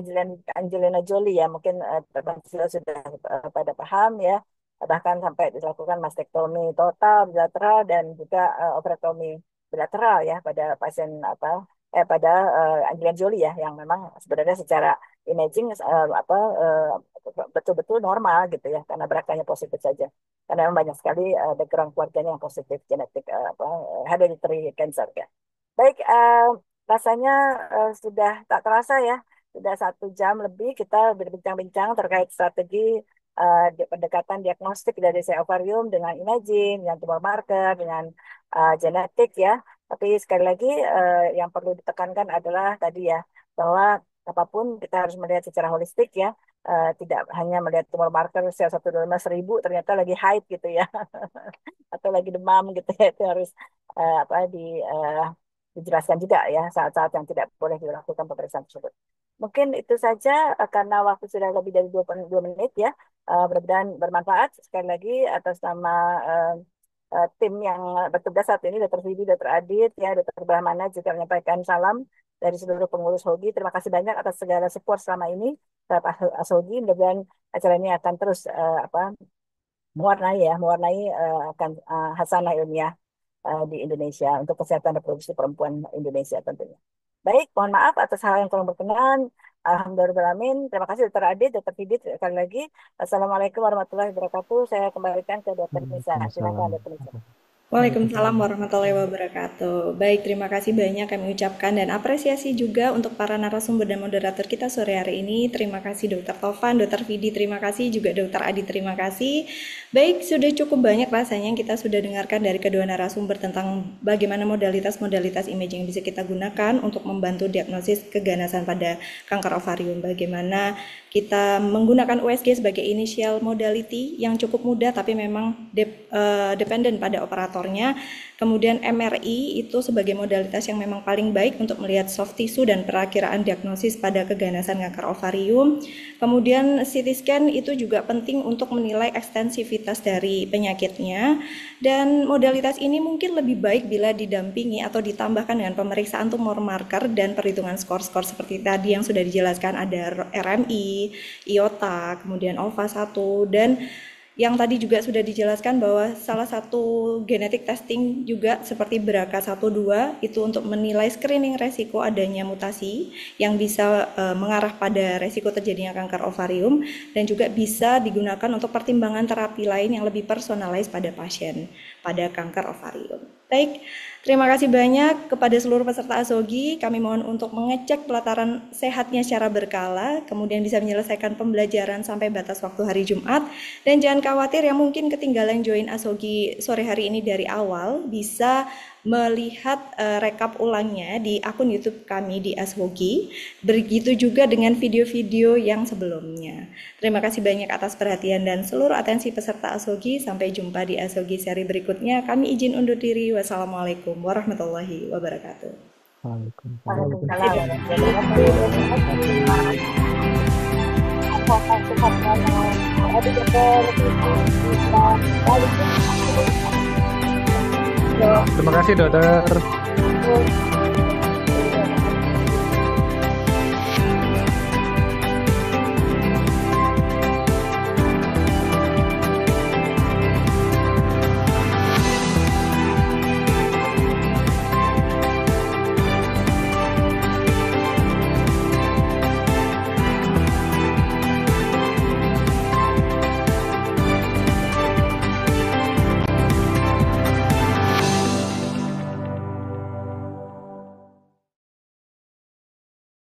Angelina Jolie ya, mungkin teman sudah pada paham ya, bahkan sampai dilakukan mastektomi total bilateral dan juga operektomi bilateral ya pada pasien apa pada Angelina Jolie ya, yang memang sebenarnya secara imaging betul-betul normal gitu ya, karena beratnya positif saja. Karena memang banyak sekali background keluarganya yang positif genetik hereditary cancer ya. Baik, rasanya sudah tak terasa ya, sudah 1 jam lebih kita berbincang-bincang terkait strategi pendekatan diagnostik dari ovarium dengan imaging, dengan tumor marker, dengan genetik ya. Tapi sekali lagi yang perlu ditekankan adalah tadi ya, bahwa apapun kita harus melihat secara holistik ya, tidak hanya melihat tumor marker sel 1,5 ribu ternyata lagi haid gitu ya, atau lagi demam gitu ya, itu harus apa dijelaskan juga ya saat-saat yang tidak boleh dilakukan pemeriksaan tersebut. Mungkin itu saja karena waktu sudah lebih dari 22 menit ya. Mudah-mudahan bermanfaat. Sekali lagi atas nama tim yang bertugas saat ini, Dr. Vidi, Dr. Adit, ya, Dr. Brahmana juga menyampaikan salam dari seluruh pengurus HOGI. Terima kasih banyak atas segala support selama ini terhadap HOGI. Mudah-mudahan acara ini akan terus mewarnai akan hasanah ilmiah di Indonesia untuk kesehatan reproduksi perempuan Indonesia tentunya. Baik, mohon maaf atas hal yang kurang berkenan. Alhamdulillahirrahmanirrahim. Terima kasih Dr. Adit, Dr. Fidit sekali lagi. Assalamualaikum warahmatullahi wabarakatuh. Saya kembalikan ke Dr. Nisa. Silakan Dr. Nisa. Waalaikumsalam warahmatullahi wabarakatuh. Baik, terima kasih banyak kami ucapkan dan apresiasi juga untuk para narasumber dan moderator kita sore hari ini. Terima kasih Dr. Tovan, Dr. Vidi, terima kasih juga Dr. Adi, terima kasih. Baik, sudah cukup banyak rasanya kita sudah dengarkan dari kedua narasumber tentang bagaimana modalitas-modalitas imaging yang bisa kita gunakan untuk membantu diagnosis keganasan pada kanker ovarium. Bagaimana kita menggunakan USG sebagai initial modality yang cukup mudah tapi memang dependen pada operator. Kemudian MRI itu sebagai modalitas yang memang paling baik untuk melihat soft tissue dan perakiraan diagnosis pada keganasan kanker ovarium. Kemudian CT scan itu juga penting untuk menilai ekstensivitas dari penyakitnya, dan modalitas ini mungkin lebih baik bila didampingi atau ditambahkan dengan pemeriksaan tumor marker dan perhitungan skor-skor seperti tadi yang sudah dijelaskan, ada RMI, IOTA, kemudian OVA1, dan yang tadi juga sudah dijelaskan bahwa salah satu genetic testing juga seperti BRCA1/2 itu untuk menilai screening resiko adanya mutasi yang bisa mengarah pada resiko terjadinya kanker ovarium, dan juga bisa digunakan untuk pertimbangan terapi lain yang lebih personalized pada pasien pada kanker ovarium. Baik, terima kasih banyak kepada seluruh peserta ASOGI. Kami mohon untuk mengecek pelataran sehatnya secara berkala, kemudian bisa menyelesaikan pembelajaran sampai batas waktu hari Jumat. Dan jangan khawatir yang mungkin ketinggalan join ASOGI sore hari ini dari awal, bisa melihat rekap ulangnya di akun YouTube kami di ASOGI. Begitu juga dengan video-video yang sebelumnya. Terima kasih banyak atas perhatian dan seluruh atensi peserta ASOGI. Sampai jumpa di ASOGI seri berikutnya. Kami izin undur diri. Wassalamualaikum warahmatullahi wabarakatuh. Waalaikumsalam. Terima kasih dokter.